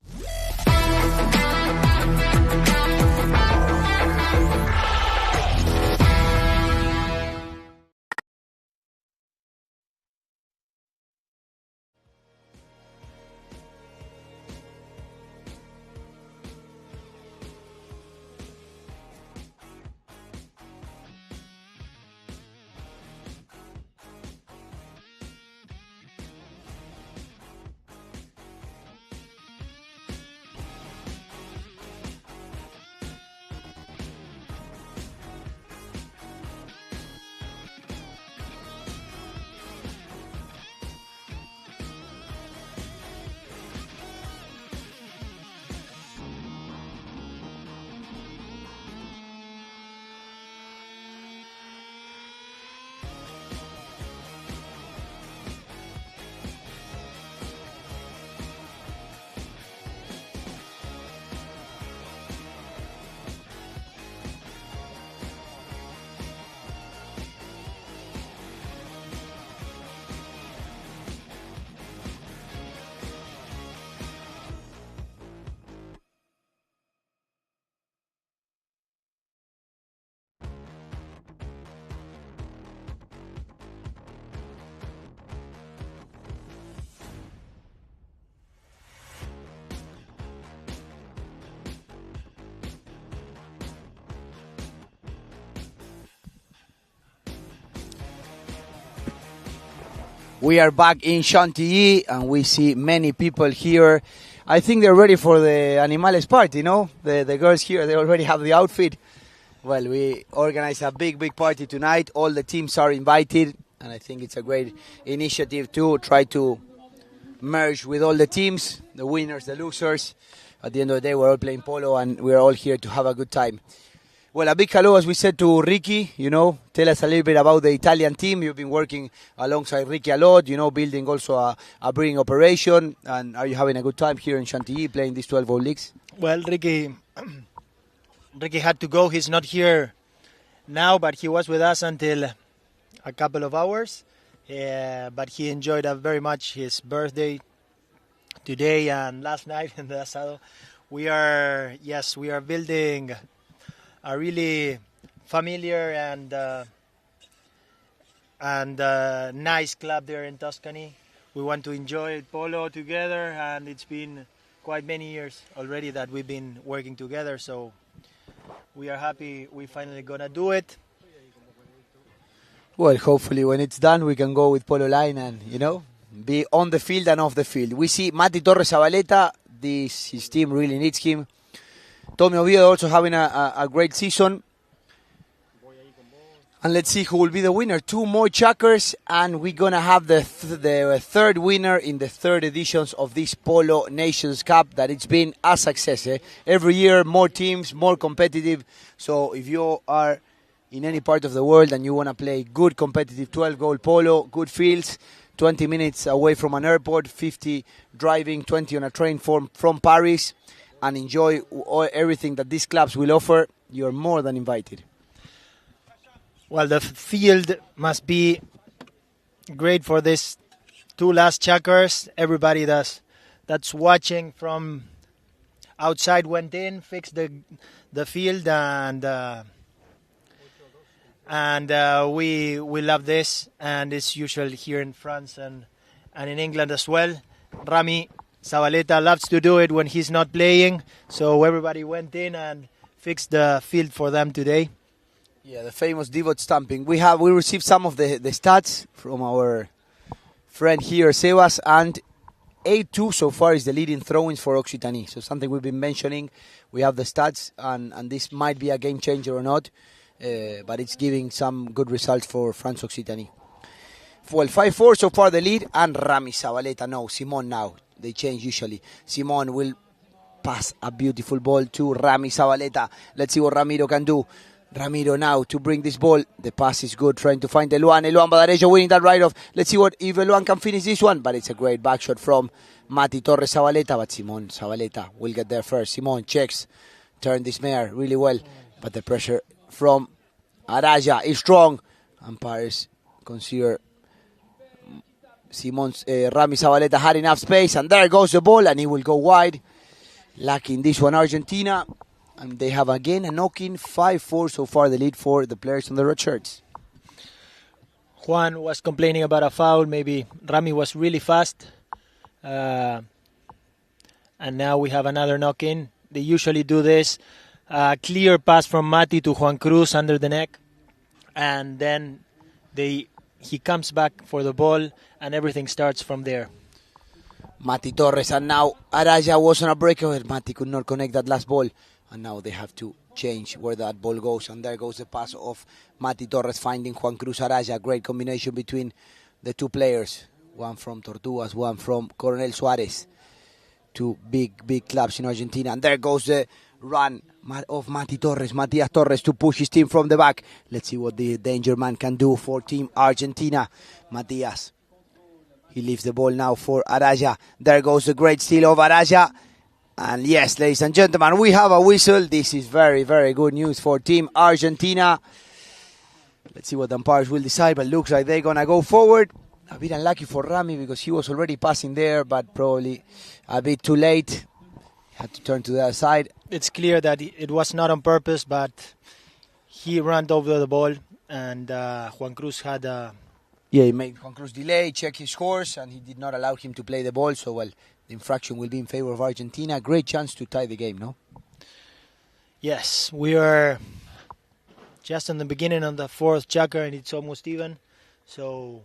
We are back in Chantilly and we see many people here. I think they're ready for the Animales party, no? The girls here, they already have the outfit. Well, we organize a big party tonight. All the teams are invited, and I think it's a great initiative to try to merge with all the teams, the winners, the losers. At the end of the day, we're all playing polo, and we're all here to have a good time. Well, a big hello, as we said, to Ricky. Tell us a little bit about the Italian team. You've been working alongside Ricky a lot, building also a breeding operation. And are you having a good time here in Chantilly playing these 12-hole leagues? Well, Ricky had to go. He's not here now, but he was with us until a couple of hours. But he enjoyed very much his birthday today and last night in the asado. We are building a really familiar and nice club there in Tuscany. We want to enjoy polo together, and it's been quite many years already that we've been working together, so we are happy we finally gonna do it. Well, hopefully when it's done we can go with Polo Line and, be on the field and off the field. We see Mati Torres Zabaleta, his team really needs him. Tommy Oviedo also having a great season. And let's see who will be the winner. 2 more chukkers, and we're going to have the third winner in the third editions of this Polo Nations Cup, that it's been a success. Every year, more teams, more competitive. So if you are in any part of the world and you want to play good competitive 12-hole polo, good fields, 20 minutes away from an airport, 50 driving, 20 on a train from Paris, and enjoy everything that these clubs will offer, you're more than invited. Well, the field must be great for these 2 last chukkers. Everybody that's watching from outside went in, fixed the field, and we love this, and it's usual here in France and in England as well. Rami Zabaleta loves to do it when he's not playing, so everybody went in and fixed the field for them today. Yeah, the famous divot stamping. We received some of the stats from our friend here, Sebas, and 8-2 so far is the leading throw-ins for Occitanie. So something we've been mentioning. We have the stats, and this might be a game changer or not, but it's giving some good results for France Occitanie. Well, 5-4 so far the lead, and Rami Zabaleta, no, Simon now. They change usually. Simon will pass a beautiful ball to Rami Zabaleta. Let's see what Ramiro can do. Ramiro now to bring this ball. The pass is good, trying to find Eluan. Eluan Badarejo winning that right off. Let's see if Eluan can finish this one. But it's a great back shot from Mati Torres Zabaleta. But Simon Zabaleta will get there first. Simon checks, turn this mare really well. But the pressure from Araya is strong. Umpires consider Rami Zabaleta had enough space. And there goes the ball, and he will go wide. Lucky in this one, Argentina. And they have again a knock-in, 5-4 so far the lead for the players in the red shirts. Juan was complaining about a foul. Maybe Rami was really fast. And now we have another knock-in. They usually do this. Clear pass from Mati to Juan Cruz under the neck. And then he comes back for the ball, and everything starts from there. Mati Torres, and now Araya was on a breakaway. Mati could not connect that last ball. And now they have to change where that ball goes. And there goes the pass of Mati Torres finding Juan Cruz Araya. Great combination between the 2 players. One from Tortugas, one from Coronel Suarez. 2 big clubs in Argentina. And there goes the run of Mati Torres, Matias Torres, to push his team from the back. Let's see what the danger man can do for Team Argentina. Matias. He leaves the ball now for Araya. There goes the great steal of Araya. And yes, ladies and gentlemen, we have a whistle. This is very, very good news for Team Argentina. Let's see what the umpires will decide, but looks like they're going to go forward. A bit unlucky for Rami because he was already passing there, but probably a bit too late. Had to turn to the other side. It's clear that it was not on purpose, but he ran over the ball, and Juan Cruz had he made Juan Cruz delay, check his course, and he did not allow him to play the ball. So, well, the infraction will be in favor of Argentina. Great chance to tie the game, no? Yes, we are just in the beginning of the 4th chukker, and it's almost even. So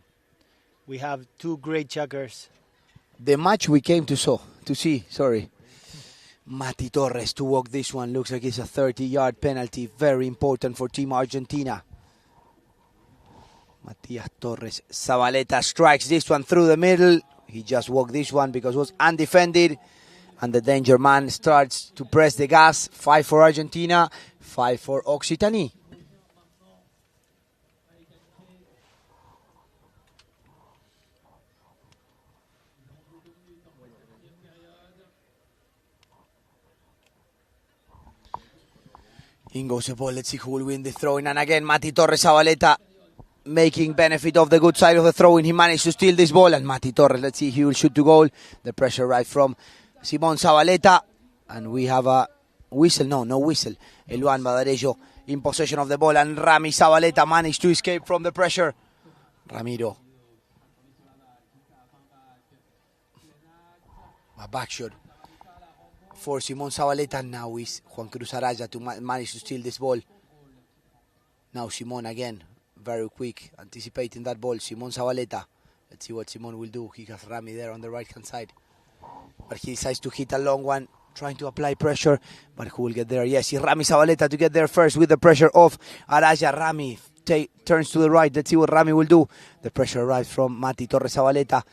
we have two great chukkers. The match we came to see. Mati Torres to walk this one. Looks like it's a 30-yard penalty. Very important for Team Argentina. Matias Torres. Zabaleta strikes this one through the middle. He just walked this one because it was undefended. And the danger man starts to press the gas. 5 for Argentina, 5 for Occitanie. In goes the ball. Let's see who will win the throwing. And again, Mati Torres Zabaleta making benefit of the good side of the throwing. He managed to steal this ball. And Mati Torres, let's see, he will shoot to goal. The pressure right from Simon Zabaleta. And we have a whistle. No whistle. Eluan Badarejo in possession of the ball. And Rami Zabaleta managed to escape from the pressure. Ramiro. A back shot for Simon Zabaleta. Now is Juan Cruz Araya to manage to steal this ball. Now Simon again, very quick, anticipating that ball. Simon Zabaleta. Let's see what Simon will do. He has Rami there on the right-hand side. But he decides to hit a long one, trying to apply pressure. But who will get there? Yes, it's Rami Zabaleta to get there first with the pressure of Araya. Rami turns to the right. Let's see what Rami will do. The pressure arrives from Mati Torres Zabaleta.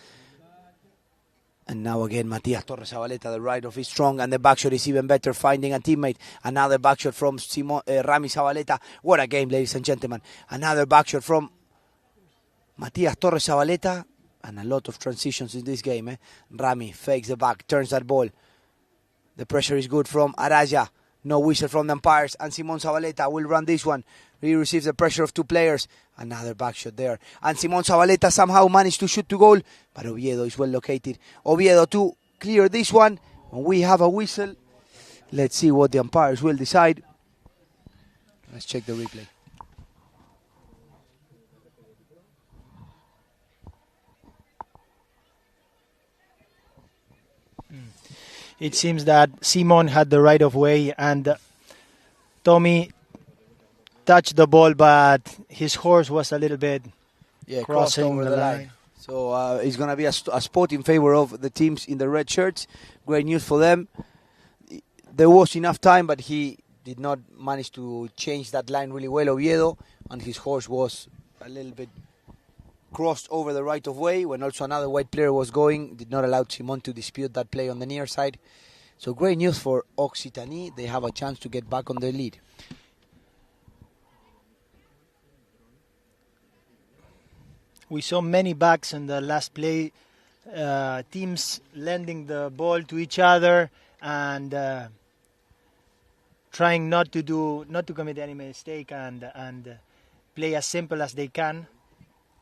And now again, Matias Torres Zabaleta, the right of his strong, and the back shot is even better, finding a teammate. Another back shot from Rami Zabaleta. What a game, ladies and gentlemen. Another back shot from Matias Torres Zabaleta, and a lot of transitions in this game. Rami fakes the back, turns that ball. The pressure is good from Araya. No whistle from the umpires, and Simon Zabaleta will run this one. He receives the pressure of two players. Another back shot there. And Simon Zabaleta somehow managed to shoot to goal, but Oviedo is well located. Oviedo to clear this one. When we have a whistle, let's see what the umpires will decide. Let's check the replay. It seems that Simon had the right of way, and Tommy touched the ball, but his horse was a little bit crossing over the line. So it's going to be a spot in favor of the teams in the red shirts. Great news for them. There was enough time, but he did not manage to change that line really well, Oviedo, and his horse was a little bit crossed over the right of way when also another white player was going. Did not allow Simon to dispute that play on the near side. So great news for Occitanie. They have a chance to get back on the lead. We saw many backs in the last play, teams lending the ball to each other and trying not to commit any mistake and play as simple as they can.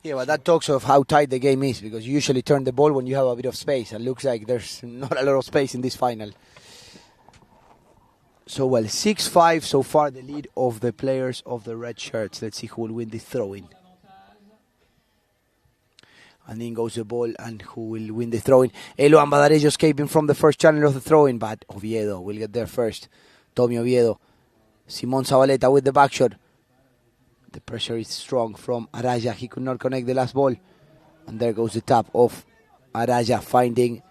Yeah, but that talks of how tight the game is, because you usually turn the ball when you have a bit of space, and looks like there's not a lot of space in this final. So, well, 6-5 so far, the lead of the players of the red shirts. Let's see who will win the throw-in. And in goes the ball, and who will win the throw-in. Eloan Badarejo escaping from the first channel of the throw-in, but Oviedo will get there first. Tommy Oviedo. Simon Zabaleta with the back shot. The pressure is strong from Araya. He could not connect the last ball. And there goes the tap of Araya finding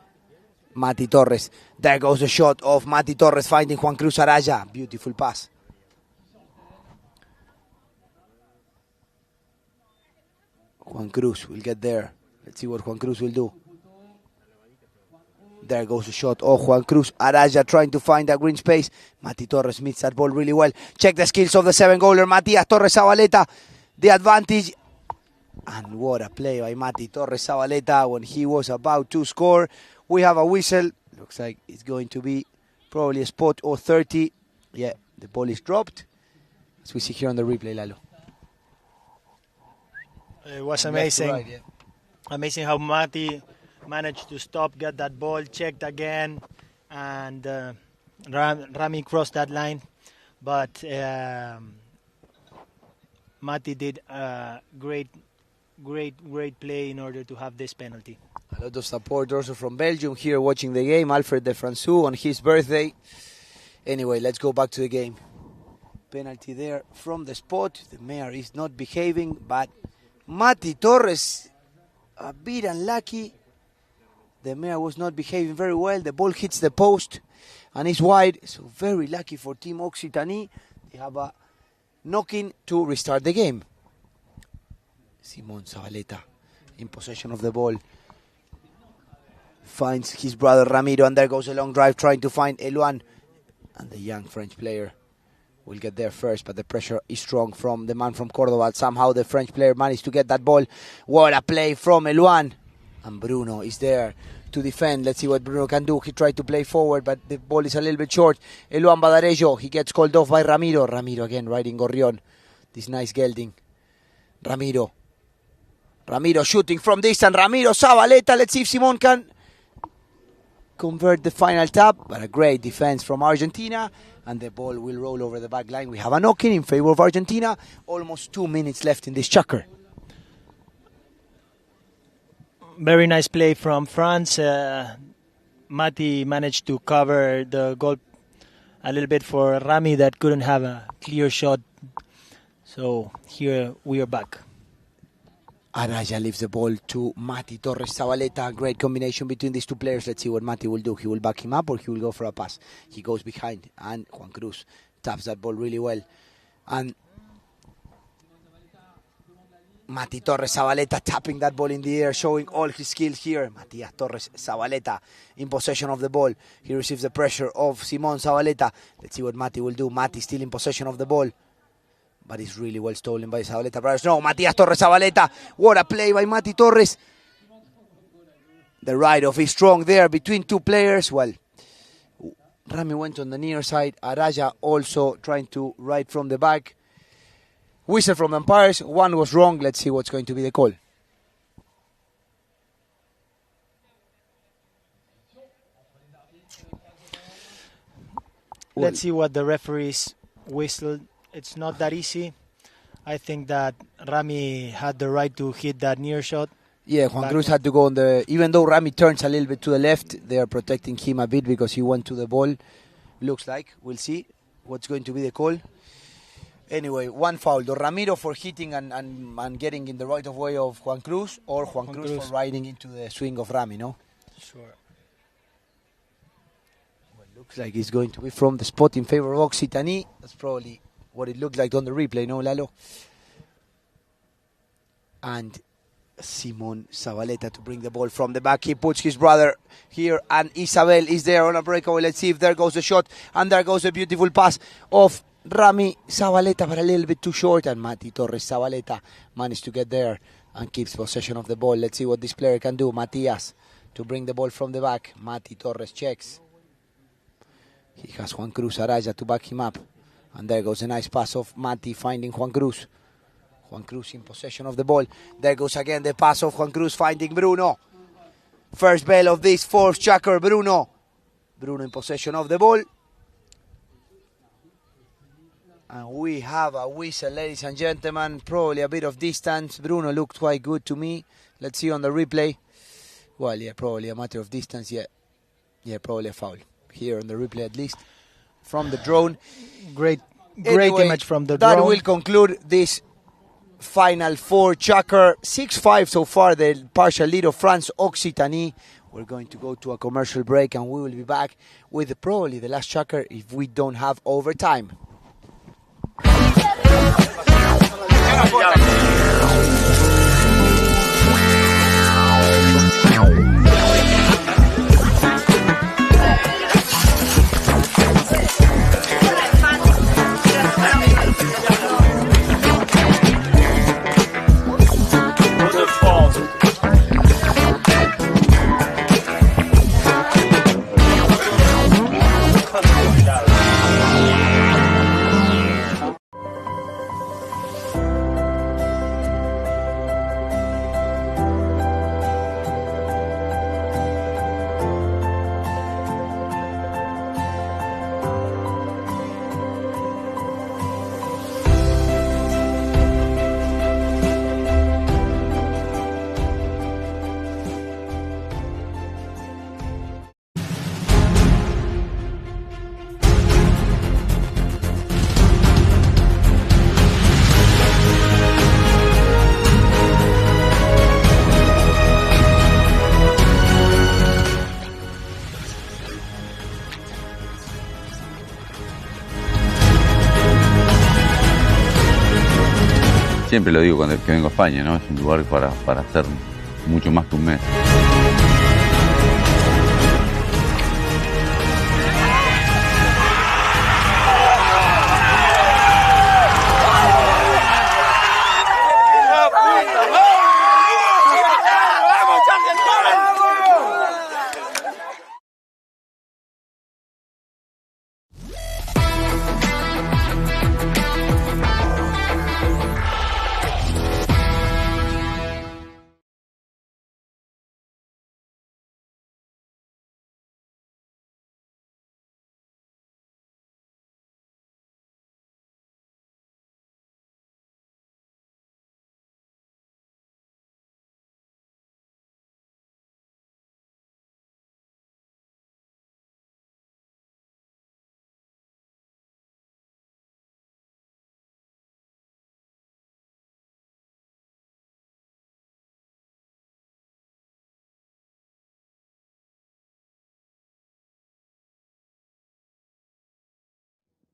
Mati Torres. There goes the shot of Mati Torres finding Juan Cruz Araya. Beautiful pass. Juan Cruz will get there. Let's see what Juan Cruz will do. There goes the shot of Juan Cruz Araya trying to find a green space. Mati Torres meets that ball really well. Check the skills of the 7-goaler, Matias Torres Zabaleta. The advantage. And what a play by Mati Torres Zabaleta when he was about to score. We have a whistle. Looks like it's going to be probably a spot or 30. Yeah, the ball is dropped. As we see here on the replay, Lalo. It was amazing. Right, yeah. Amazing how Mati managed to stop, get that ball, checked again, and Rami crossed that line. But Mati did a great play in order to have this penalty. A lot of support also from Belgium here watching the game. Alfred de François on his birthday. Anyway, let's go back to the game. Penalty there from the spot. The mayor is not behaving, but Mati Torres a bit unlucky. The mare was not behaving very well. The ball hits the post and is wide. So very lucky for Team Occitanie. They have a knocking to restart the game. Simon Zabaleta in possession of the ball. Finds his brother Ramiro, and there goes a long drive trying to find Eluan. And the young French player will get there first, but the pressure is strong from the man from Cordoba. Somehow the French player managed to get that ball. What a play from Eluan. And Bruno is there to defend. Let's see what Bruno can do. He tried to play forward, but the ball is a little bit short. Eluan Badarejo, he gets called off by Ramiro. Ramiro again riding Gorrión. This nice gelding. Ramiro shooting from distance. Ramiro Zabaleta. Let's see if Simon can convert the final tap, but a great defense from Argentina, and the ball will roll over the back line. We have a knock-in in favor of Argentina. Almost 2 minutes left in this chukker. Very nice play from France. Mati managed to cover the goal a little bit for Rami that couldn't have a clear shot. So here we are back. Araya leaves the ball to Mati Torres Zabaleta. Great combination between these two players. Let's see what Mati will do. He will back him up or he will go for a pass. He goes behind, and Juan Cruz taps that ball really well. And Mati Torres Zabaleta tapping that ball in the air, showing all his skills here. Matias Torres Zabaleta in possession of the ball. He receives the pressure of Simon Zabaleta. Let's see what Mati will do. Mati still in possession of the ball, but it's really well stolen by Zabaleta brothers. No, Matias Torres Zabaleta. What a play by Mati Torres. The ride-off is strong there between two players. Well, Rami went on the near side. Araya also trying to ride from the back. Whistle from the umpires. One was wrong. Let's see what's going to be the call. Let's see what the referees whistled. It's not that easy. I think that Rami had the right to hit that near shot. Yeah, Juan Cruz had to go on the... Even though Rami turns a little bit to the left, they are protecting him a bit because he went to the ball. Looks like. We'll see what's going to be the call. Anyway, one foul. Ramiro for hitting and getting in the right of way of Juan Cruz, or Juan Cruz for riding into the swing of Rami, no? Sure. Well, looks like it's going to be from the spot in favor of Occitanie. That's probably what it looked like on the replay, no, Lalo? And Simon Zabaleta to bring the ball from the back. He puts his brother here, and Isabel is there on a breakaway. Let's see if there goes the shot, and there goes a beautiful pass of Rami Zabaleta, but a little bit too short, and Mati Torres Zabaleta managed to get there and keeps possession of the ball. Let's see what this player can do. Matias to bring the ball from the back. Mati Torres checks. He has Juan Cruz Araya to back him up, and there goes a nice pass of Mati finding Juan Cruz. Juan Cruz in possession of the ball. There goes again the pass of Juan Cruz finding Bruno. First bell of this fourth chukker, Bruno. Bruno in possession of the ball. And we have a whistle, ladies and gentlemen. Probably a bit of distance. Bruno looked quite good to me. Let's see on the replay. Well, yeah, probably a matter of distance. Yeah, probably a foul. Here on the replay at least. From the drone. Great Anyway, image from the drone. That will conclude this Final Four chukker. 6-5 so far, the partial lead of France Occitanie. We're going to go to a commercial break, and we will be back with probably the last chukker if we don't have overtime. siempre lo digo cuando que vengo a España, ¿no? Es un lugar para hacer mucho más que un mes.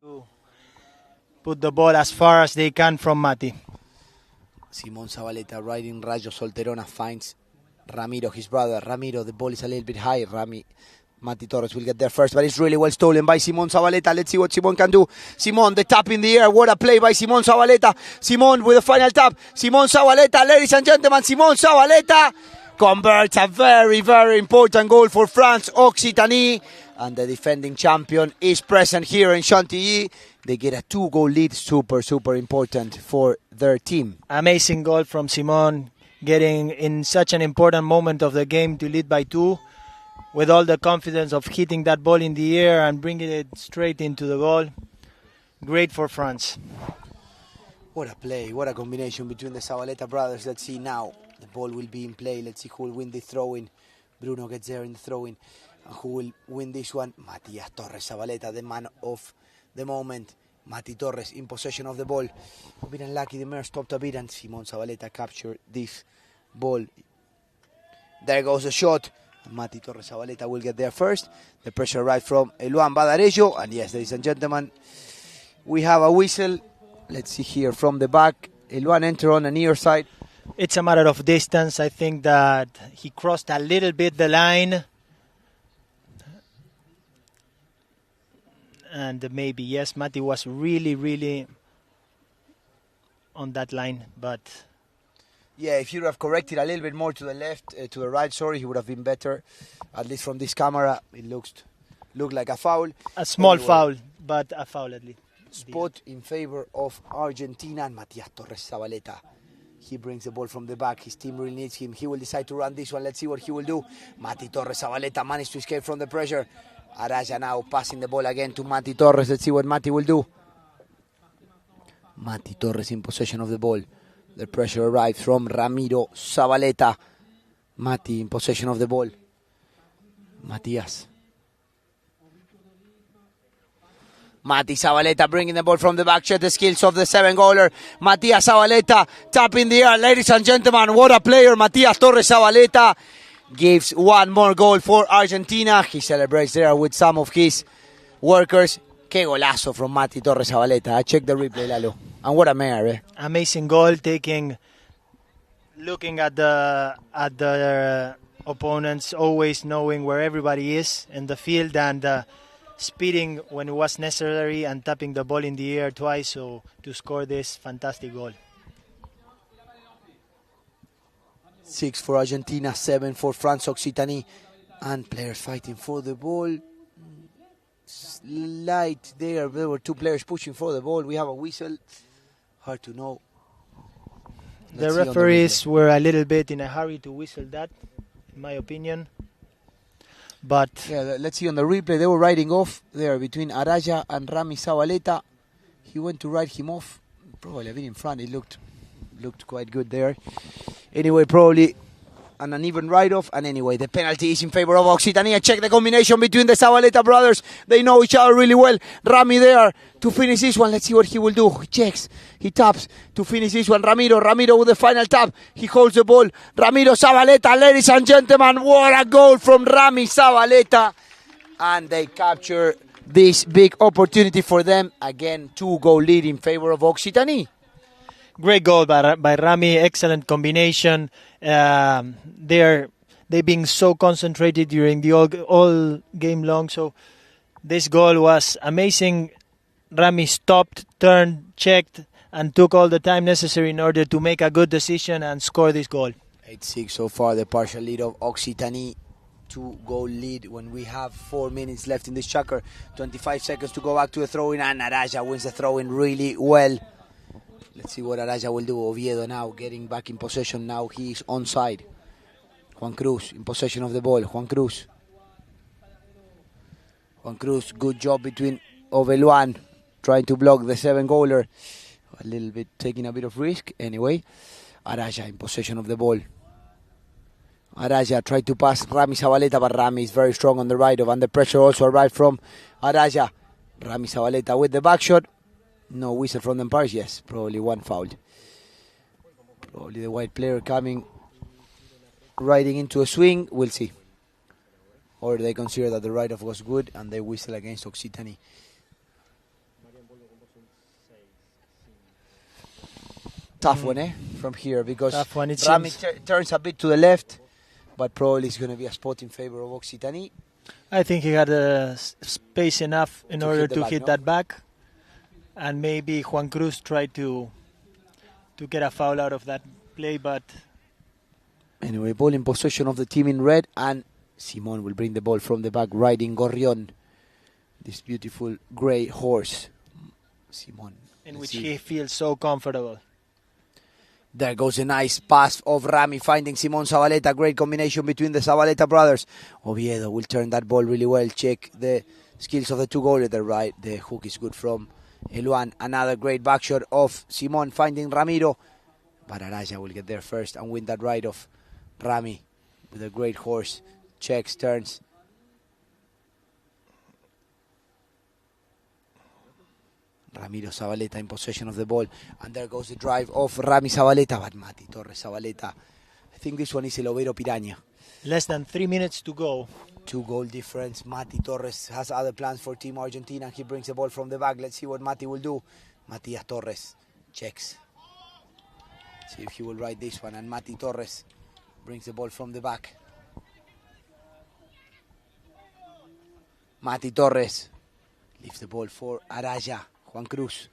To put the ball as far as they can from Mati. Simón Zabaleta riding Rayo Solterona finds Ramiro, his brother. Ramiro, the ball is a little bit high. Mati Torres will get there first, but it's really well stolen by Simón Zabaleta. Let's see what Simón can do. Simón, the tap in the air. What a play by Simón Zabaleta. Simón with the final tap. Simón Zabaleta, ladies and gentlemen, Simón Zabaleta converts a very, very important goal for France Occitanie. And the defending champion is present here in Chantilly. They get a 2-goal lead. Super, super important for their team. Amazing goal from Simón, getting in such an important moment of the game to lead by 2, with all the confidence of hitting that ball in the air and bringing it straight into the goal. Great for France. What a play, what a combination between the Zabaleta brothers. Let's see now. The ball will be in play. Let's see who will win the throw-in. Bruno gets there in the throw-in. And who will win this one? Matias Torres Zabaleta, the man of the moment. Mati Torres in possession of the ball. A bit unlucky, the mare stopped a bit, and Simón Zabaleta captured this ball. There goes the shot. Mati Torres Zabaleta will get there first. The pressure right from Eluan Badarejo. And yes, ladies and gentlemen, we have a whistle. Let's see here from the back. Eluan enter on the near side. It's a matter of distance. I think that he crossed a little bit the line. And maybe, yes, Mati was really, really on that line, but... Yeah, if he would have corrected a little bit more to the left, to the right, sorry, he would have been better. At least from this camera, it looked like a foul. A small foul, but a foul at least. Spot in favor of Argentina, and Matias Torres Zabaleta. He brings the ball from the back. His team really needs him. He will decide to run this one. Let's see what he will do. Mati Torres Zabaleta managed to escape from the pressure. Araya now passing the ball again to Mati Torres. Let's see what Mati will do. Mati Torres in possession of the ball. The pressure arrives from Ramiro Zabaleta. Mati in possession of the ball. Matias. Mati Zabaleta bringing the ball from the back. Check the skills of the 7-goaler. Matias Zabaleta tap in the air. Ladies and gentlemen, what a player. Matias Torres Zabaleta gives one more goal for Argentina. He celebrates there with some of his workers. Qué golazo from Mati Torres Zabaleta. I checked the replay, Lalo. And what a mare, eh? Amazing goal, looking at the opponents, always knowing where everybody is in the field, and speeding when it was necessary and tapping the ball in the air twice so to score this fantastic goal. 6 for Argentina, 7 for France Occitanie, and players fighting for the ball. Slight there were 2 players pushing for the ball. We have a whistle. Hard to know. The referees were a little bit in a hurry to whistle that, in my opinion. But yeah, let's see on the replay. They were riding off there between Araya and Rami Zabaleta. He went to ride him off. Probably a bit in front. It looked quite good there. Anyway, probably an uneven ride-off. And anyway, the penalty is in favor of Occitania. Check the combination between the Zabaleta brothers. They know each other really well. Rami there to finish this one. Let's see what he will do. He checks. He taps to finish this one. Ramiro with the final tap. He holds the ball. Ramiro Zabaleta, ladies and gentlemen. What a goal from Rami Zabaleta. And they capture this big opportunity for them. Again, 2-goal lead in favor of Occitanie. Great goal by Rami. Excellent combination. They've been so concentrated during the all game long. So this goal was amazing. Rami stopped, turned, checked, and took all the time necessary in order to make a good decision and score this goal. 8-6 so far, the partial lead of Occitanie. 2-goal lead when we have 4 minutes left in this chukker. 25 seconds to go back to the throw-in, and Araya wins the throw-in really well. Let's see what Araya will do. Oviedo now getting back in possession. Now he's onside. Juan Cruz in possession of the ball. Juan Cruz, good job between Oveluan, trying to block the 7-goaler. A little bit, taking a bit of risk. Anyway, Araya in possession of the ball. Araya tried to pass Rami Zabaleta, but Rami is very strong on the right. Under pressure also arrived from Araya. Rami Zabaleta with the back shot. No whistle from the umpires. Yes, probably one foul. Probably the white player coming, riding into a swing. We'll see. Or they consider that the write-off was good and they whistle against Occitanie. Tough one, from here, because Rami turns a bit to the left, but probably it's going to be a spot in favor of Occitanie. I think he had space enough in order to hit that back, and maybe Juan Cruz tried to get a foul out of that play, but anyway, ball in possession of the team in red, and Simon will bring the ball from the back, riding Gorrión, this beautiful grey horse. Simon, in which he feels so comfortable. There goes a nice pass of Rami finding Simon Zabaleta. Great combination between the Zabaleta brothers. Oviedo will turn that ball really well. Check the skills of the 2-goalers. The right, the hook is good from Eluan. Another great back shot of Simon finding Ramiro. But Araya will get there first and win that ride of Rami with a great horse. Checks, turns. Ramiro Zabaleta in possession of the ball, and there goes the drive of Rami Zabaleta, but Mati Torres Zabaleta. I think this one is El Overo Piraña. Less than 3 minutes to go. 2-goal difference. Mati Torres has other plans for Team Argentina. He brings the ball from the back. Let's see what Mati will do. Matias Torres checks. See if he will ride this one, and Mati Torres brings the ball from the back. Mati Torres leaves the ball for Araya. Juan Cruz.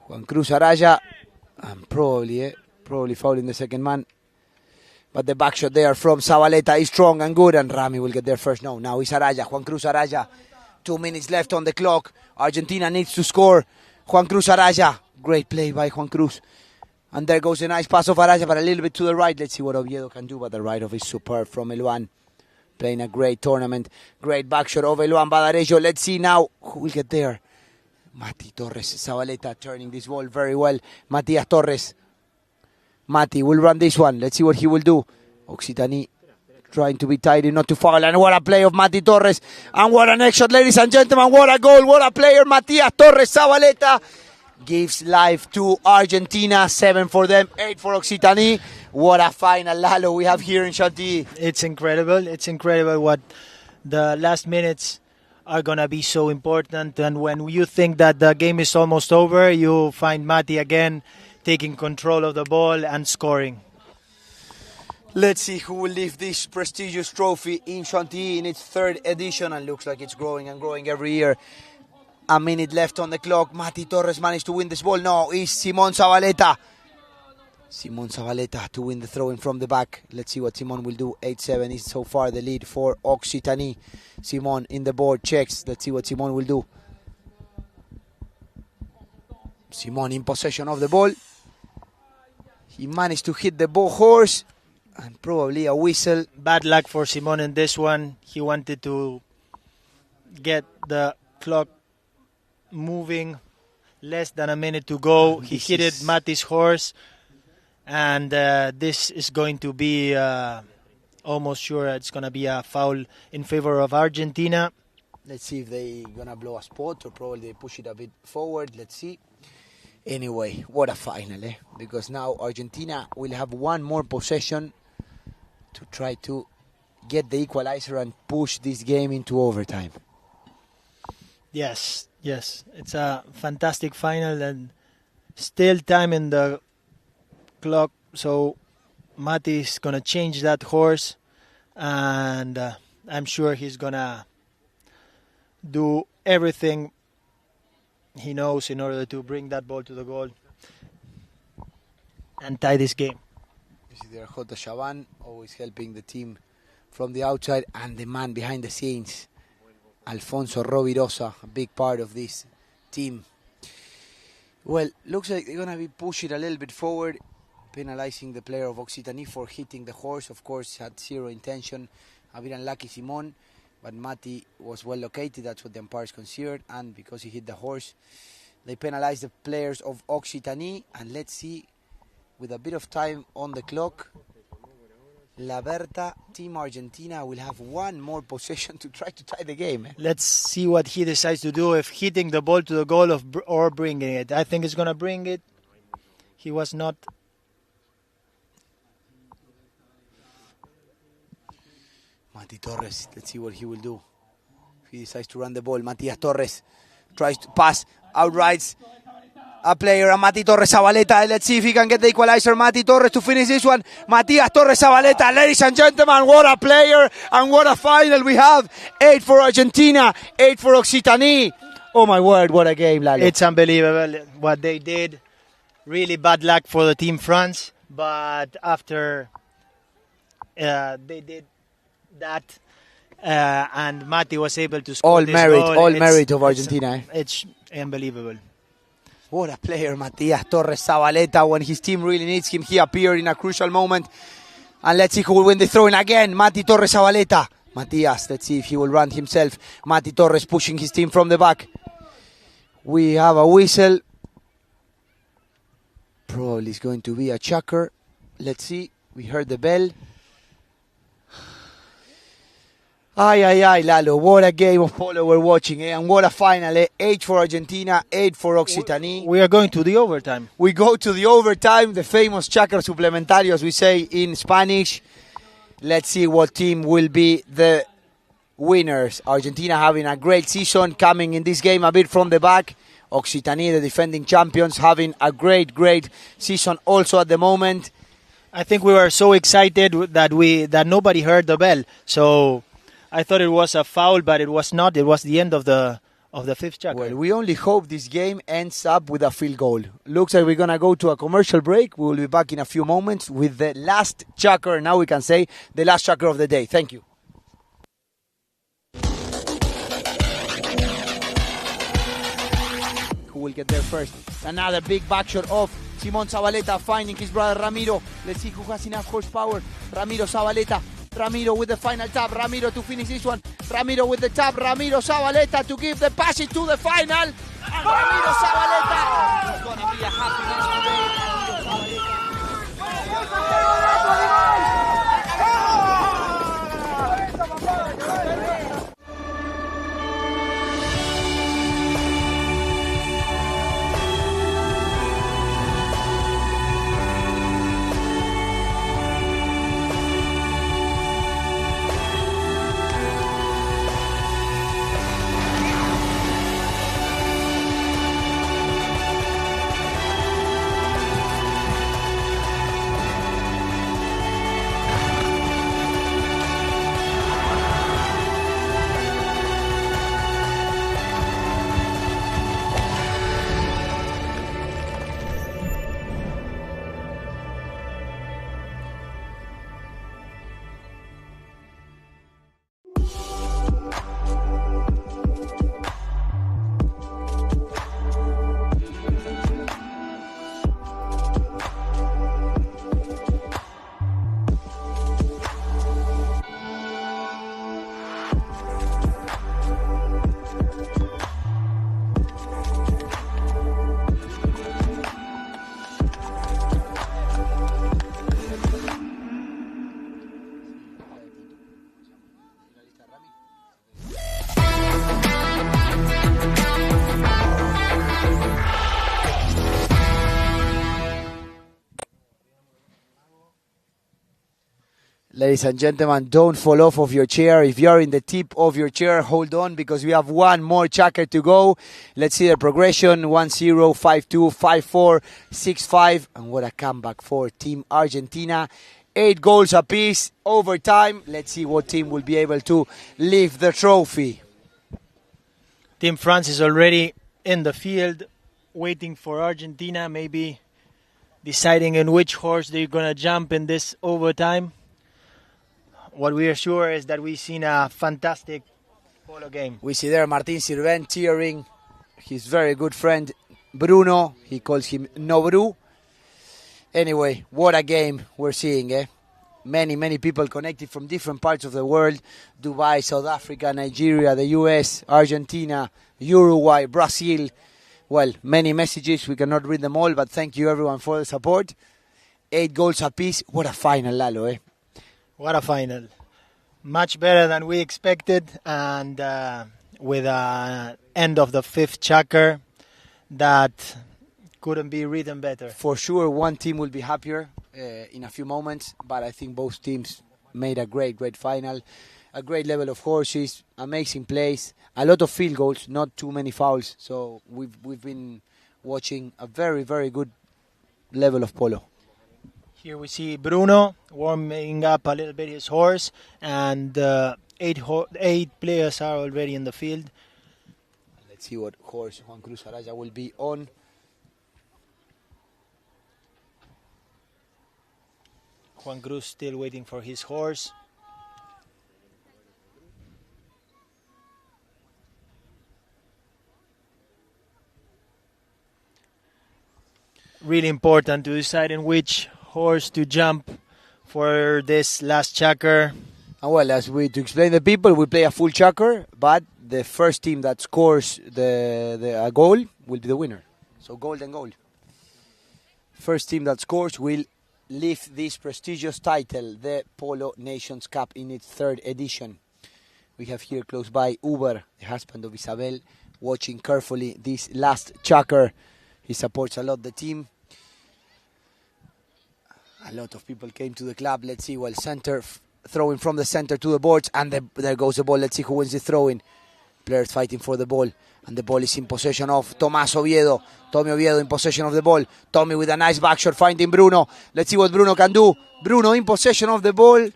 Juan Cruz, Araya, and probably fouling the second man. But the back shot there from Zabaleta is strong and good, and Rami will get there first. No, now it's Araya. Juan Cruz, Araya. 2 minutes left on the clock. Argentina needs to score. Juan Cruz, Araya. Great play by Juan Cruz. And there goes a nice pass of Araya, but a little bit to the right. Let's see what Oviedo can do, but the right of is superb from Eluan. Playing a great tournament. Great back shot of Eluan Badarejo. Let's see now who will get there. Mati Torres Zabaleta turning this ball very well. Matias Torres. Mati will run this one. Let's see what he will do. Occitanie trying to be tidy, not to foul. And what a play of Mati Torres. And what a next shot, ladies and gentlemen. What a goal. What a player. Matias Torres Zabaleta gives life to Argentina. 7 for them, 8 for Occitanie. What a final, Lalo, we have here in Chantilly. It's incredible. It's incredible what the last minutes are going to be so important. And when you think that the game is almost over, you find Mati again taking control of the ball and scoring. Let's see who will lift this prestigious trophy in Chantilly in its 3rd edition. And looks like it's growing and growing every year. A minute left on the clock. Mati Torres managed to win this ball. No, it's Simon Zabaleta. Simon Zabaleta to win the throw-in from the back. Let's see what Simon will do. 8-7 is so far the lead for Occitanie. Simon in the board checks. Let's see what Simon will do. Simon in possession of the ball. He managed to hit the ball horse and probably a whistle. Bad luck for Simon in this one. He wanted to get the clock moving. Less than a minute to go. He hit it Mati's horse. And this is going to be almost sure it's going to be a foul in favor of Argentina. Let's see if they're going to blow a spot or probably they push it a bit forward. Let's see. Anyway, what a final, because now Argentina will have one more possession to try to get the equalizer and push this game into overtime. Yes, yes. It's a fantastic final and still time in the clock. So Matti is going to change that horse and I'm sure he's going to do everything he knows in order to bring that ball to the goal and tie this game. You see there, Jota Shaban always helping the team from the outside, and the man behind the scenes, Alfonso Rovirosa, a big part of this team. Well, looks like they're going to be pushing a little bit forward, penalizing the player of Occitanie for hitting the horse. Of course, had zero intention. A bit unlucky Simon, but Matti was well located. That's what the umpires considered, and because he hit the horse, they penalized the players of Occitanie. And let's see, with a bit of time on the clock, La Berta, Team Argentina, will have one more possession to try to tie the game. Let's see what he decides to do, if hitting the ball to the goal or bringing it. I think he's going to bring it. He was not. Mati Torres, let's see what he will do. If he decides to run the ball, Matias Torres tries to pass, outrights a player, and Mati Torres Zabaleta. Let's see if he can get the equalizer. Mati Torres to finish this one. Matias Torres Zabaleta, ladies and gentlemen, what a player and what a final we have. 8 for Argentina, 8 for Occitanie. Oh my word, what a game, Lalo. It's unbelievable what they did. Really bad luck for the Team France, but after they did that, and Mati was able to score this goal. All merit of Argentina. It's unbelievable. What a player, Matias Torres Zabaleta. When his team really needs him, he appeared in a crucial moment. And let's see who will win the throw-in again. Mati Torres Zabaleta. Matias, let's see if he will run himself. Mati Torres pushing his team from the back. We have a whistle. Probably it's going to be a chukker. Let's see. We heard the bell. Ay, Lalo, what a game of polo we're watching, and what a final, 8 for Argentina, 8 for Occitanie. We are going to the overtime. We go to the overtime, the famous chukker suplementario, as we say in Spanish. Let's see what team will be the winners. Argentina having a great season, coming in this game a bit from the back. Occitanie, the defending champions, having a great season also at the moment. I think we were so excited that nobody heard the bell, so I thought it was a foul, but it was not. It was the end of the fifth chukker. Well, we only hope this game ends up with a field goal. Looks like we're going to go to a commercial break. We will be back in a few moments with the last chukker. Now we can say the last chukker of the day. Thank you. Who will get there first? Another big backshot of Simon Zabaleta finding his brother Ramiro. Let's see who has enough horsepower. Ramiro Zabaleta. Ramiro with the final tap. Ramiro to finish this one. Ramiro with the tap. Ramiro Zabaleta to give the passage to the final. And Ramiro Zabaleta. It's going to be a happiness today. Ramiro Zabaleta. Ladies and gentlemen, don't fall off of your chair. If you're in the tip of your chair, hold on because we have one more chukker to go. Let's see the progression. 1-0, 5-2, 5-4, 6-5. And what a comeback for Team Argentina. 8 goals apiece, overtime. Let's see what team will be able to lift the trophy. Team France is already in the field, waiting for Argentina, maybe deciding in which horse they're going to jump in this overtime. What we are sure is that we've seen a fantastic polo game. We see there Martin Sirven cheering his very good friend Bruno. He calls him Nobru. Anyway, what a game we're seeing, eh? Many people connected from different parts of the world. Dubai, South Africa, Nigeria, the US, Argentina, Uruguay, Brazil. Well, many messages. We cannot read them all, but thank you everyone for the support. 8 goals apiece. What a final, Lalo, eh? What a final. Much better than we expected, and with an end of the 5th chukker that couldn't be written better. For sure, one team will be happier in a few moments, but I think both teams made a great final. A great level of horses, amazing plays, a lot of field goals, not too many fouls. So we've been watching a very good level of polo. Here we see Bruno warming up a little bit his horse, and 8 players are already in the field. Let's see what horse Juan Cruz Araya will be on. Juan Cruz still waiting for his horse. Really important to decide in which horse to jump for this last chukker. Well, to explain the people, we play a full chukker, but the first team that scores a goal will be the winner. So gold and gold. First team that scores will lift this prestigious title, the Polo Nations Cup, in its 3rd edition. We have here close by Uber, the husband of Isabel, watching carefully this last chukker. He supports a lot the team. A lot of people came to the club. Let's see, center, throwing from the center to the boards, and there goes the ball. Let's see who wins the throwing. Players fighting for the ball, and the ball is in possession of Tomás Oviedo. Tommy Oviedo in possession of the ball. Tommy with a nice back shot, finding Bruno. Let's see what Bruno can do. Bruno in possession of the ball.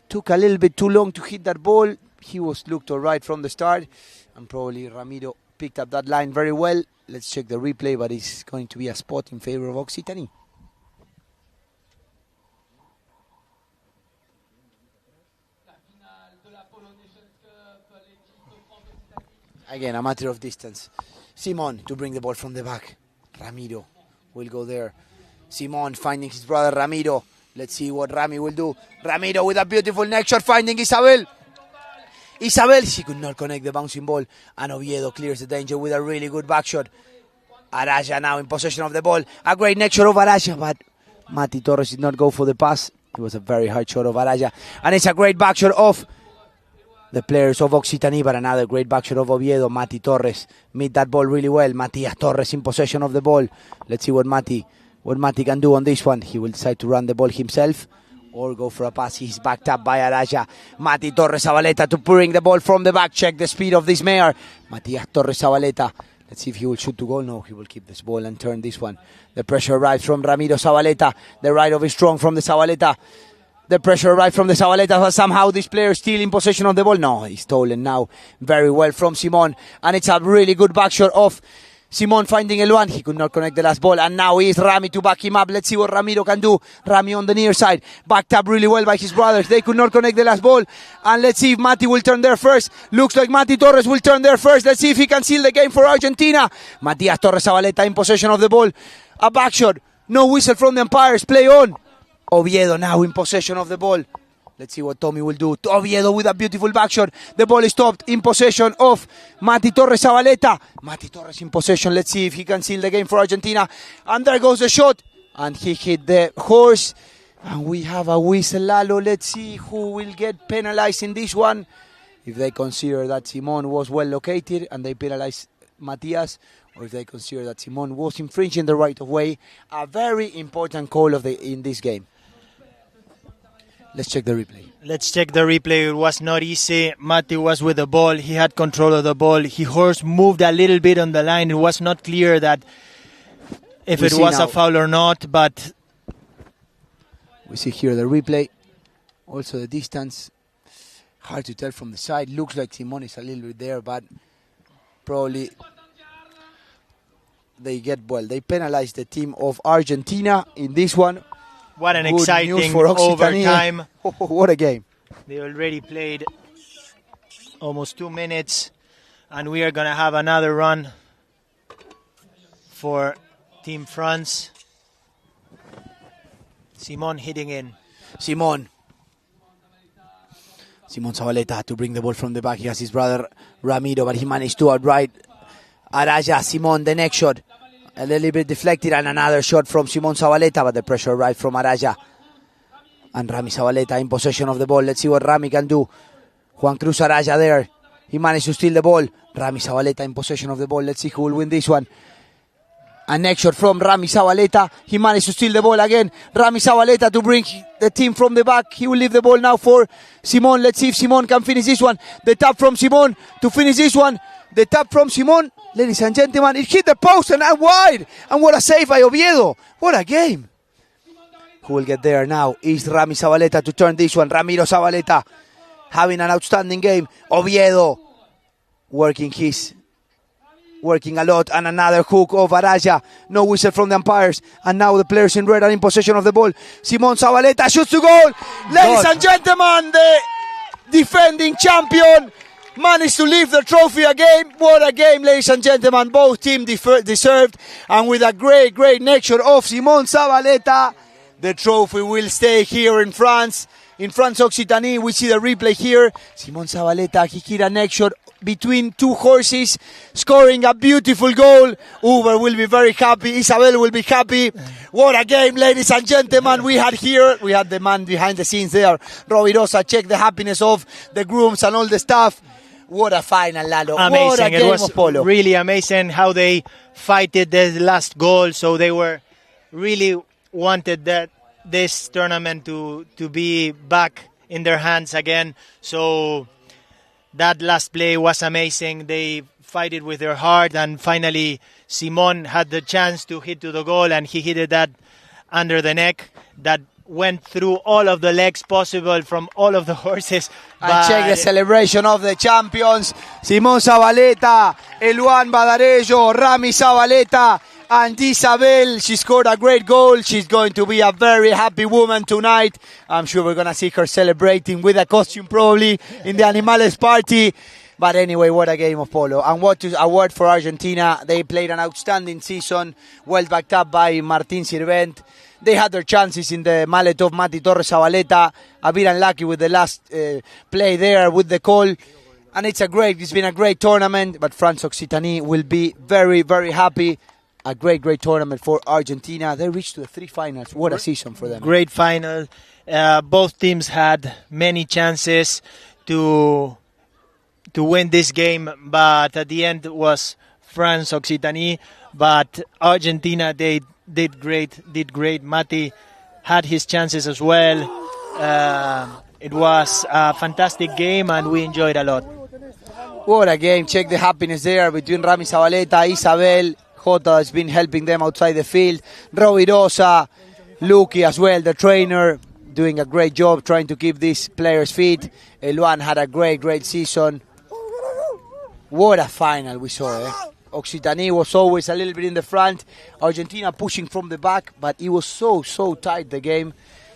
Took a little bit too long to hit that ball. He was looked all right from the start, and probably Ramiro picked up that line very well. Let's check the replay, but it's going to be a spot in favor of Occitanie. Again, a matter of distance. Simon to bring the ball from the back. Ramiro will go there. Simon finding his brother Ramiro. Let's see what Rami will do. Ramiro with a beautiful neck shot, finding Isabel. Isabel, she could not connect the bouncing ball. And Oviedo clears the danger with a really good back shot. Araya now in possession of the ball. A great neck shot of Araya, but Mati Torres did not go for the pass. It was a very hard shot of Araya. And it's a great back shot of the players of Occitanie, but another great back shot of Oviedo. Mati Torres meet that ball really well. Matias Torres in possession of the ball. Let's see what Mati can do on this one. He will decide to run the ball himself or go for a pass. He's backed up by Araya. Mati Torres Zabaleta to bring the ball from the back. Check the speed of this mare. Matias Torres Zabaleta. Let's see if he will shoot to goal. No, he will keep this ball and turn this one. The pressure arrives from Ramiro Zabaleta. The right of is strong from the Zabaleta. The pressure arrived from the Zabaleta, but somehow this player is still in possession of the ball. No, he's stolen now very well from Simon. And it's a really good back shot of Simon finding Eluan. He could not connect the last ball. And now is Rami to back him up. Let's see what Ramiro can do. Rami on the near side. Backed up really well by his brothers. They could not connect the last ball. And let's see if Mati will turn there first. Looks like Mati Torres will turn there first. Let's see if he can seal the game for Argentina. Matias Torres Zabaleta in possession of the ball. A back shot. No whistle from the umpires. Play on. Oviedo now in possession of the ball. Let's see what Tommy will do. Oviedo with a beautiful back shot. The ball is stopped in possession of Mati Torres Zabaleta. Mati Torres in possession. Let's see if he can seal the game for Argentina. And there goes the shot. And he hit the horse. And we have a whistle, Lalo. Let's see who will get penalized in this one. If they consider that Simon was well located and they penalize Matias, or if they consider that Simon was infringing the right of way. A very important call in this game. Let's check the replay. Let's check the replay. It was not easy. Mati was with the ball. He had control of the ball. Horse moved a little bit on the line. It was not clear that if it was a foul or not, but we see here the replay. Also the distance. Hard to tell from the side. Looks like Simon is a little bit there, but probably they penalize the team of Argentina in this one. What an Good exciting news for overtime. What a game. They already played almost 2 minutes, and we are going to have another run for Team France. Simon hitting in. Simon Zabaleta had to bring the ball from the back. He has his brother Ramiro, but he managed to outright Araya. Simon, the next shot. A little bit deflected, and another shot from Simon Zabaleta, but the pressure arrived from Araya. And Rami Zabaleta in possession of the ball. Let's see what Rami can do. Juan Cruz Araya there. He managed to steal the ball. Rami Zabaleta in possession of the ball. Let's see who will win this one. A next shot from Rami Zabaleta. He managed to steal the ball again. Rami Zabaleta to bring the team from the back. He will leave the ball now for Simon. Let's see if Simon can finish this one. The tap from Simon to finish this one. The tap from Simon. Ladies and gentlemen, it hit the post and out wide. And what a save by Oviedo. What a game. Who will get there now is Rami Zabaleta to turn this one. Ramiro Zabaleta having an outstanding game. Oviedo working a lot, and another hook of Araya. No whistle from the umpires, and now the players in red are in possession of the ball. Simon Zabaleta shoots to goal. Ladies and gentlemen, the defending champion managed to lift the trophy again. What a game, ladies and gentlemen. Both teams deserved, and with a great neck shot of Simon Zabaleta, the trophy will stay here in France. In France Occitanie, we see the replay here. Simon Zabaleta, he hit a neck shot between two horses, scoring a beautiful goal. Uber will be very happy. Isabel will be happy. What a game, ladies and gentlemen, we had here. We had the man behind the scenes there, Rovirosa, check the happiness of the grooms and all the staff. What a final, Lalo. Amazing. What a game it was of polo. Really amazing how they fighted the last goal. So they were really wanted this tournament to be back in their hands again. So that last play was amazing. They fight it with their heart, and finally Simon had the chance to hit to the goal, and he hit that under the neck that went through all of the legs possible from all of the horses. And check the celebration of the champions. Simon Zabaleta, Eluan Badarello, Rami Zabaleta, and Isabel. She scored a great goal. She's going to be a very happy woman tonight. I'm sure we're going to see her celebrating with a costume probably in the Animales party. But anyway, what a game of polo. And what a word for Argentina. They played an outstanding season, well backed up by Martín Sirvent. They had their chances in the mallet of Mati Torres Zabaleta. A bit unlucky with the last play there with the call. And it's been a great tournament, but France Occitanie will be very happy. A great tournament for Argentina. They reached to the 3 finals. What a season for them. Great final. Both teams had many chances to win this game, but at the end it was France Occitanie. But Argentina, they did great. Mati had his chances as well. It was a fantastic game, and we enjoyed a lot. What a game. Check the happiness there between Rami Zabaleta, Isabel, Jota has been helping them outside the field. Rovirosa, Luki as well, the trainer, doing a great job trying to keep these players fit. Eluan had a great season. What a final we saw, Occitanie was always a little bit in the front. Argentina pushing from the back, but it was so tight, the game,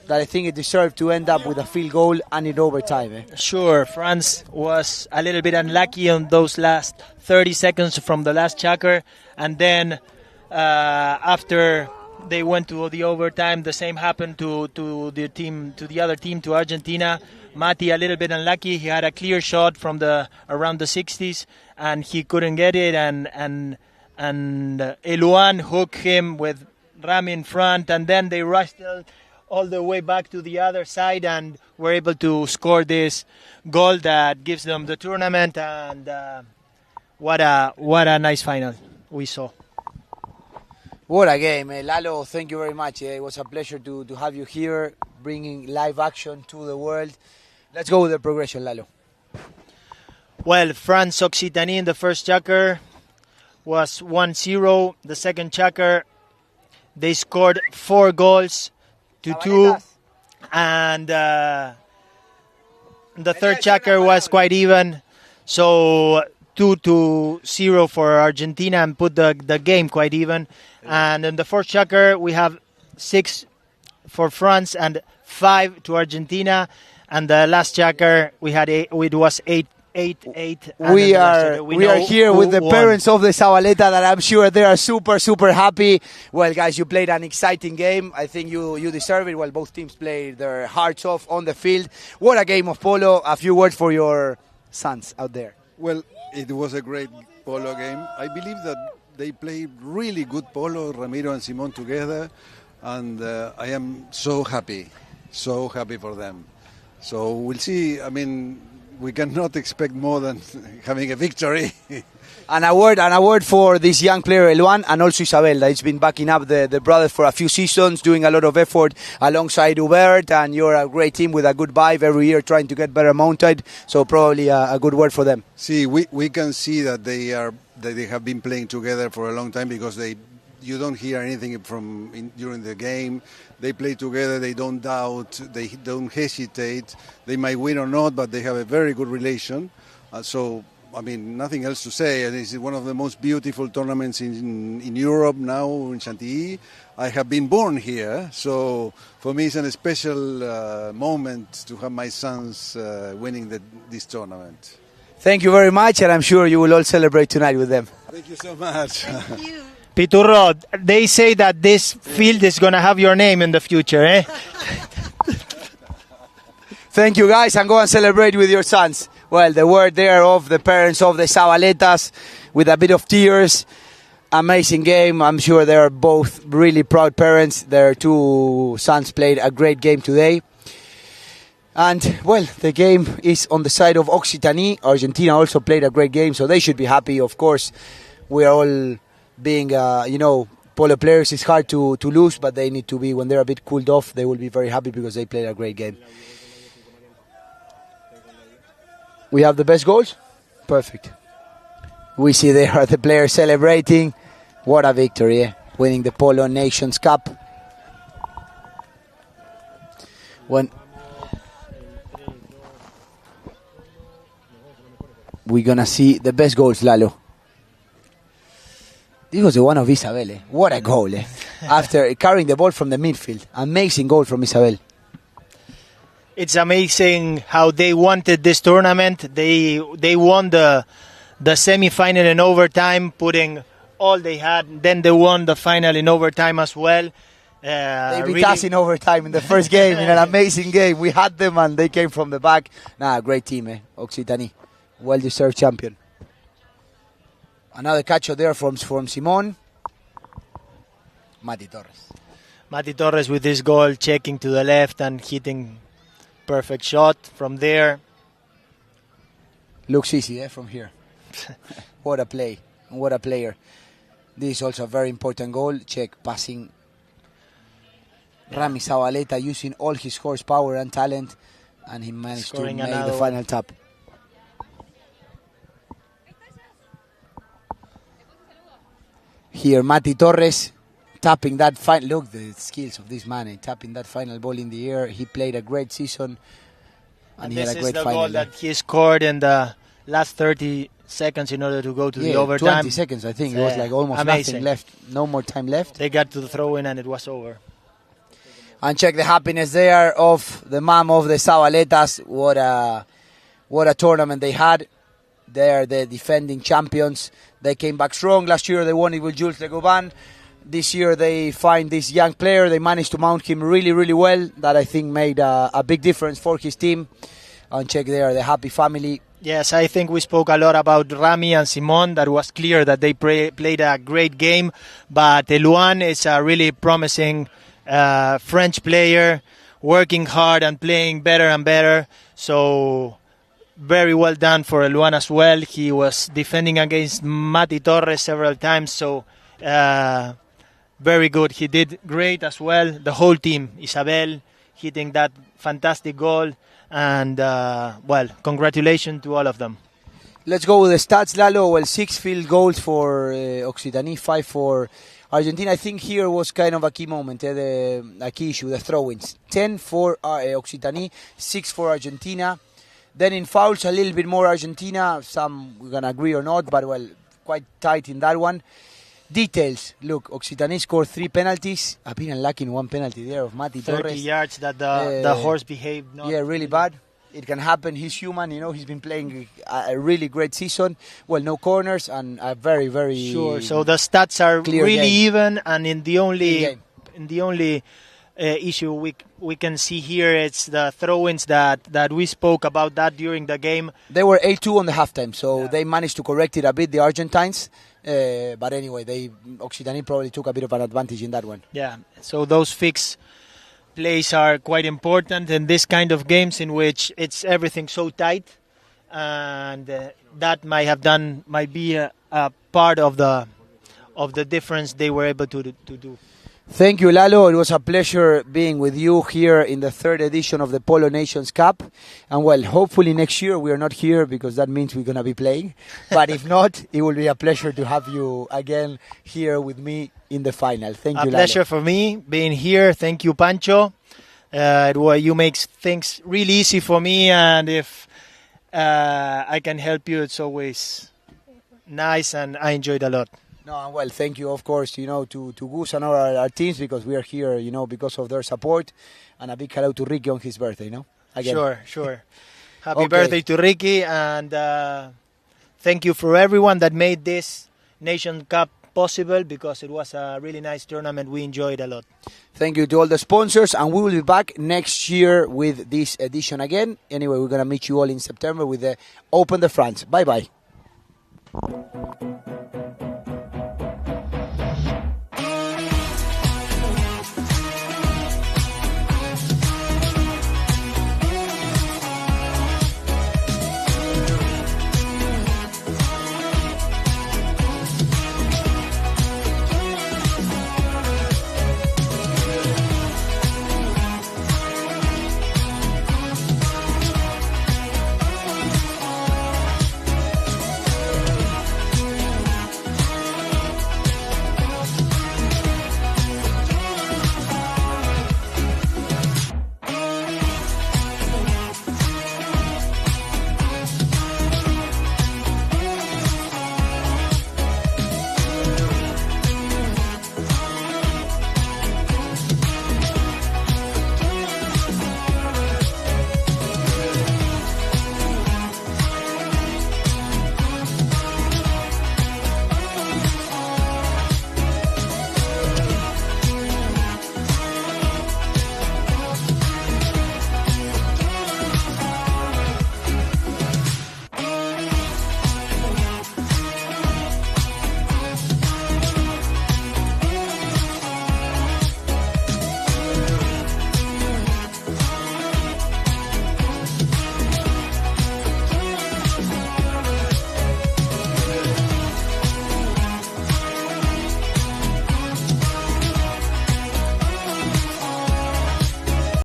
that I think it deserved to end up with a field goal and in overtime. Sure, France was a little bit unlucky on those last 30 seconds from the last chukker, and then after they went to the overtime, the same happened to the other team, to Argentina. Mati a little bit unlucky. He had a clear shot from around the 60s, and he couldn't get it. And Eluan hooked him with Rami in front, and then they rushed all the way back to the other side and were able to score this goal that gives them the tournament. And what a nice final we saw. What a game, Lalo. Thank you very much. It was a pleasure to have you here. bringing live action to the world. Let's go with the progression, Lalo. Well, France Occitanie in the first chukker was 1-0. The second chukker, they scored 4 goals to 2. And the third chukker was quite even. So 2-0 for Argentina and put the game quite even. And in the fourth chukker, we have 6 for France and 5 to Argentina. And the last chukker, it was 8. We are here with the parents of the Zabaleta that I'm sure they are super, super happy. Well, guys, you played an exciting game. I think you deserve it. Well, both teams played their hearts off on the field. What a game of polo. A few words for your sons out there. Well, it was a great polo game. I believe that they played really good polo, Ramiro and Simon together. And I am so happy for them. So we'll see. I mean, we cannot expect more than having a victory. And a word for this young player, Eluan, and also Isabel, that has been backing up the brothers for a few seasons, doing a lot of effort alongside Hubert, and you're a great team with a good vibe every year, trying to get better mounted, so probably a good word for them. See, we can see that they have been playing together for a long time, because you don't hear anything during the game. They play together, they don't doubt, they don't hesitate. They might win or not, but they have a very good relation. So, I mean, nothing else to say. And this is one of the most beautiful tournaments in Europe now, in Chantilly. I have been born here, so for me it's a special moment to have my sons winning this tournament. Thank you very much, and I'm sure you will all celebrate tonight with them. Thank you so much. Thank you. Piturro, they say that this field is going to have your name in the future, eh? Thank you, guys, and go and celebrate with your sons. Well, the word there of the parents of the Zabaletas with a bit of tears. Amazing game. I'm sure they are both really proud parents. Their 2 sons played a great game today. And, well, the game is on the side of Occitanie. Argentina also played a great game, so they should be happy. Of course, we are all being, polo players. It's hard to lose, but they need to be, when they're a bit cooled off, they will be very happy because they played a great game. We have the best goals? Perfect. We see there are the players celebrating. What a victory, eh? Winning the Polo Nations Cup. When we're gonna see the best goals, Lalo. This was the one of Isabel, eh? What a goal, eh? After carrying the ball from the midfield. Amazing goal from Isabel. It's amazing how they wanted this tournament. They won the semi-final in overtime, putting all they had. Then they won the final in overtime as well. They beat us in overtime in the first game, in an amazing game. We had them and they came from the back. Great team, eh? Occitanie. Well-deserved champion. Another catch there from Simon. Mati Torres with this goal, checking to the left and hitting perfect shot from there. Looks easy, from here. What a play. What a player. This is also a very important goal. Check, passing. Rami Zabaleta using all his horsepower and talent, and he managed to make the final tap. Here, Mati Torres tapping that final. Look, the skills of this man, tapping that final ball in the air. He played a great season, and he had a great final. This is the goal that he scored in the last 30 seconds in order to go to the overtime. 20 seconds, I think. It was like almost nothing left. No more time left. They got to the throw-in and it was over. And check the happiness there of the mom of the Zabaletas. What a tournament they had. They are the defending champions. They came back strong. Last year they won it with Jules Legoban. This year they find this young player. They managed to mount him really, really well. That I think made a big difference for his team. And check there, the happy family. Yes, I think we spoke a lot about Rami and Simon. That was clear that they played a great game. But Eluan is a really promising French player, working hard and playing better and better. So very well done for Eluan as well. He was defending against Mati Torres several times. So very good. He did great as well. The whole team, Isabel, hitting that fantastic goal. And, well, congratulations to all of them. Let's go with the stats, Lalo. Well, 6 field goals for Occitanie, 5 for Argentina. I think here was kind of a key moment, a key issue, the throw-ins. 10 for Occitanie, 6 for Argentina. Then in fouls, a little bit more Argentina. Some we're going to agree or not, but, well, quite tight in that one. Details. Look, Occitanie scored 3 penalties. I've been unlucky in 1 penalty there of Mati 30 Torres. yards that the horse behaved. Yeah, really bad. It can happen. He's human, He's been playing a really great season. Well, no corners and a very, very sure. So the stats are really game. Even, and in the only issue we can see here, it's the throw-ins that we spoke about that during the game. They were 8-2 on the halftime, so they managed to correct it a bit, the Argentines. But anyway, Occitanie probably took a bit of an advantage in that one. Yeah. So those fixed plays are quite important in this kind of games in which it's everything so tight, and that might be a part of the difference they were able to do. Thank you, Lalo. It was a pleasure being with you here in the 3rd edition of the Polo Nations Cup. And, well, hopefully next year we are not here because that means we're going to be playing. But if not, it will be a pleasure to have you again here with me in the final. Thank you, Lalo. A pleasure for me being here. Thank you, Pancho. You make things really easy for me, and if I can help you, it's always nice, and I enjoyed a lot. No, well, thank you, of course, to Gus and all our teams, because we are here, because of their support, and a big hello to Ricky on his birthday, Again. Sure. Happy birthday to Ricky, and thank you for everyone that made this Nation Cup possible, because it was a really nice tournament. We enjoyed a lot. Thank you to all the sponsors, and we will be back next year with this edition again. Anyway, we're going to meet you all in September with the Open de France. Bye-bye.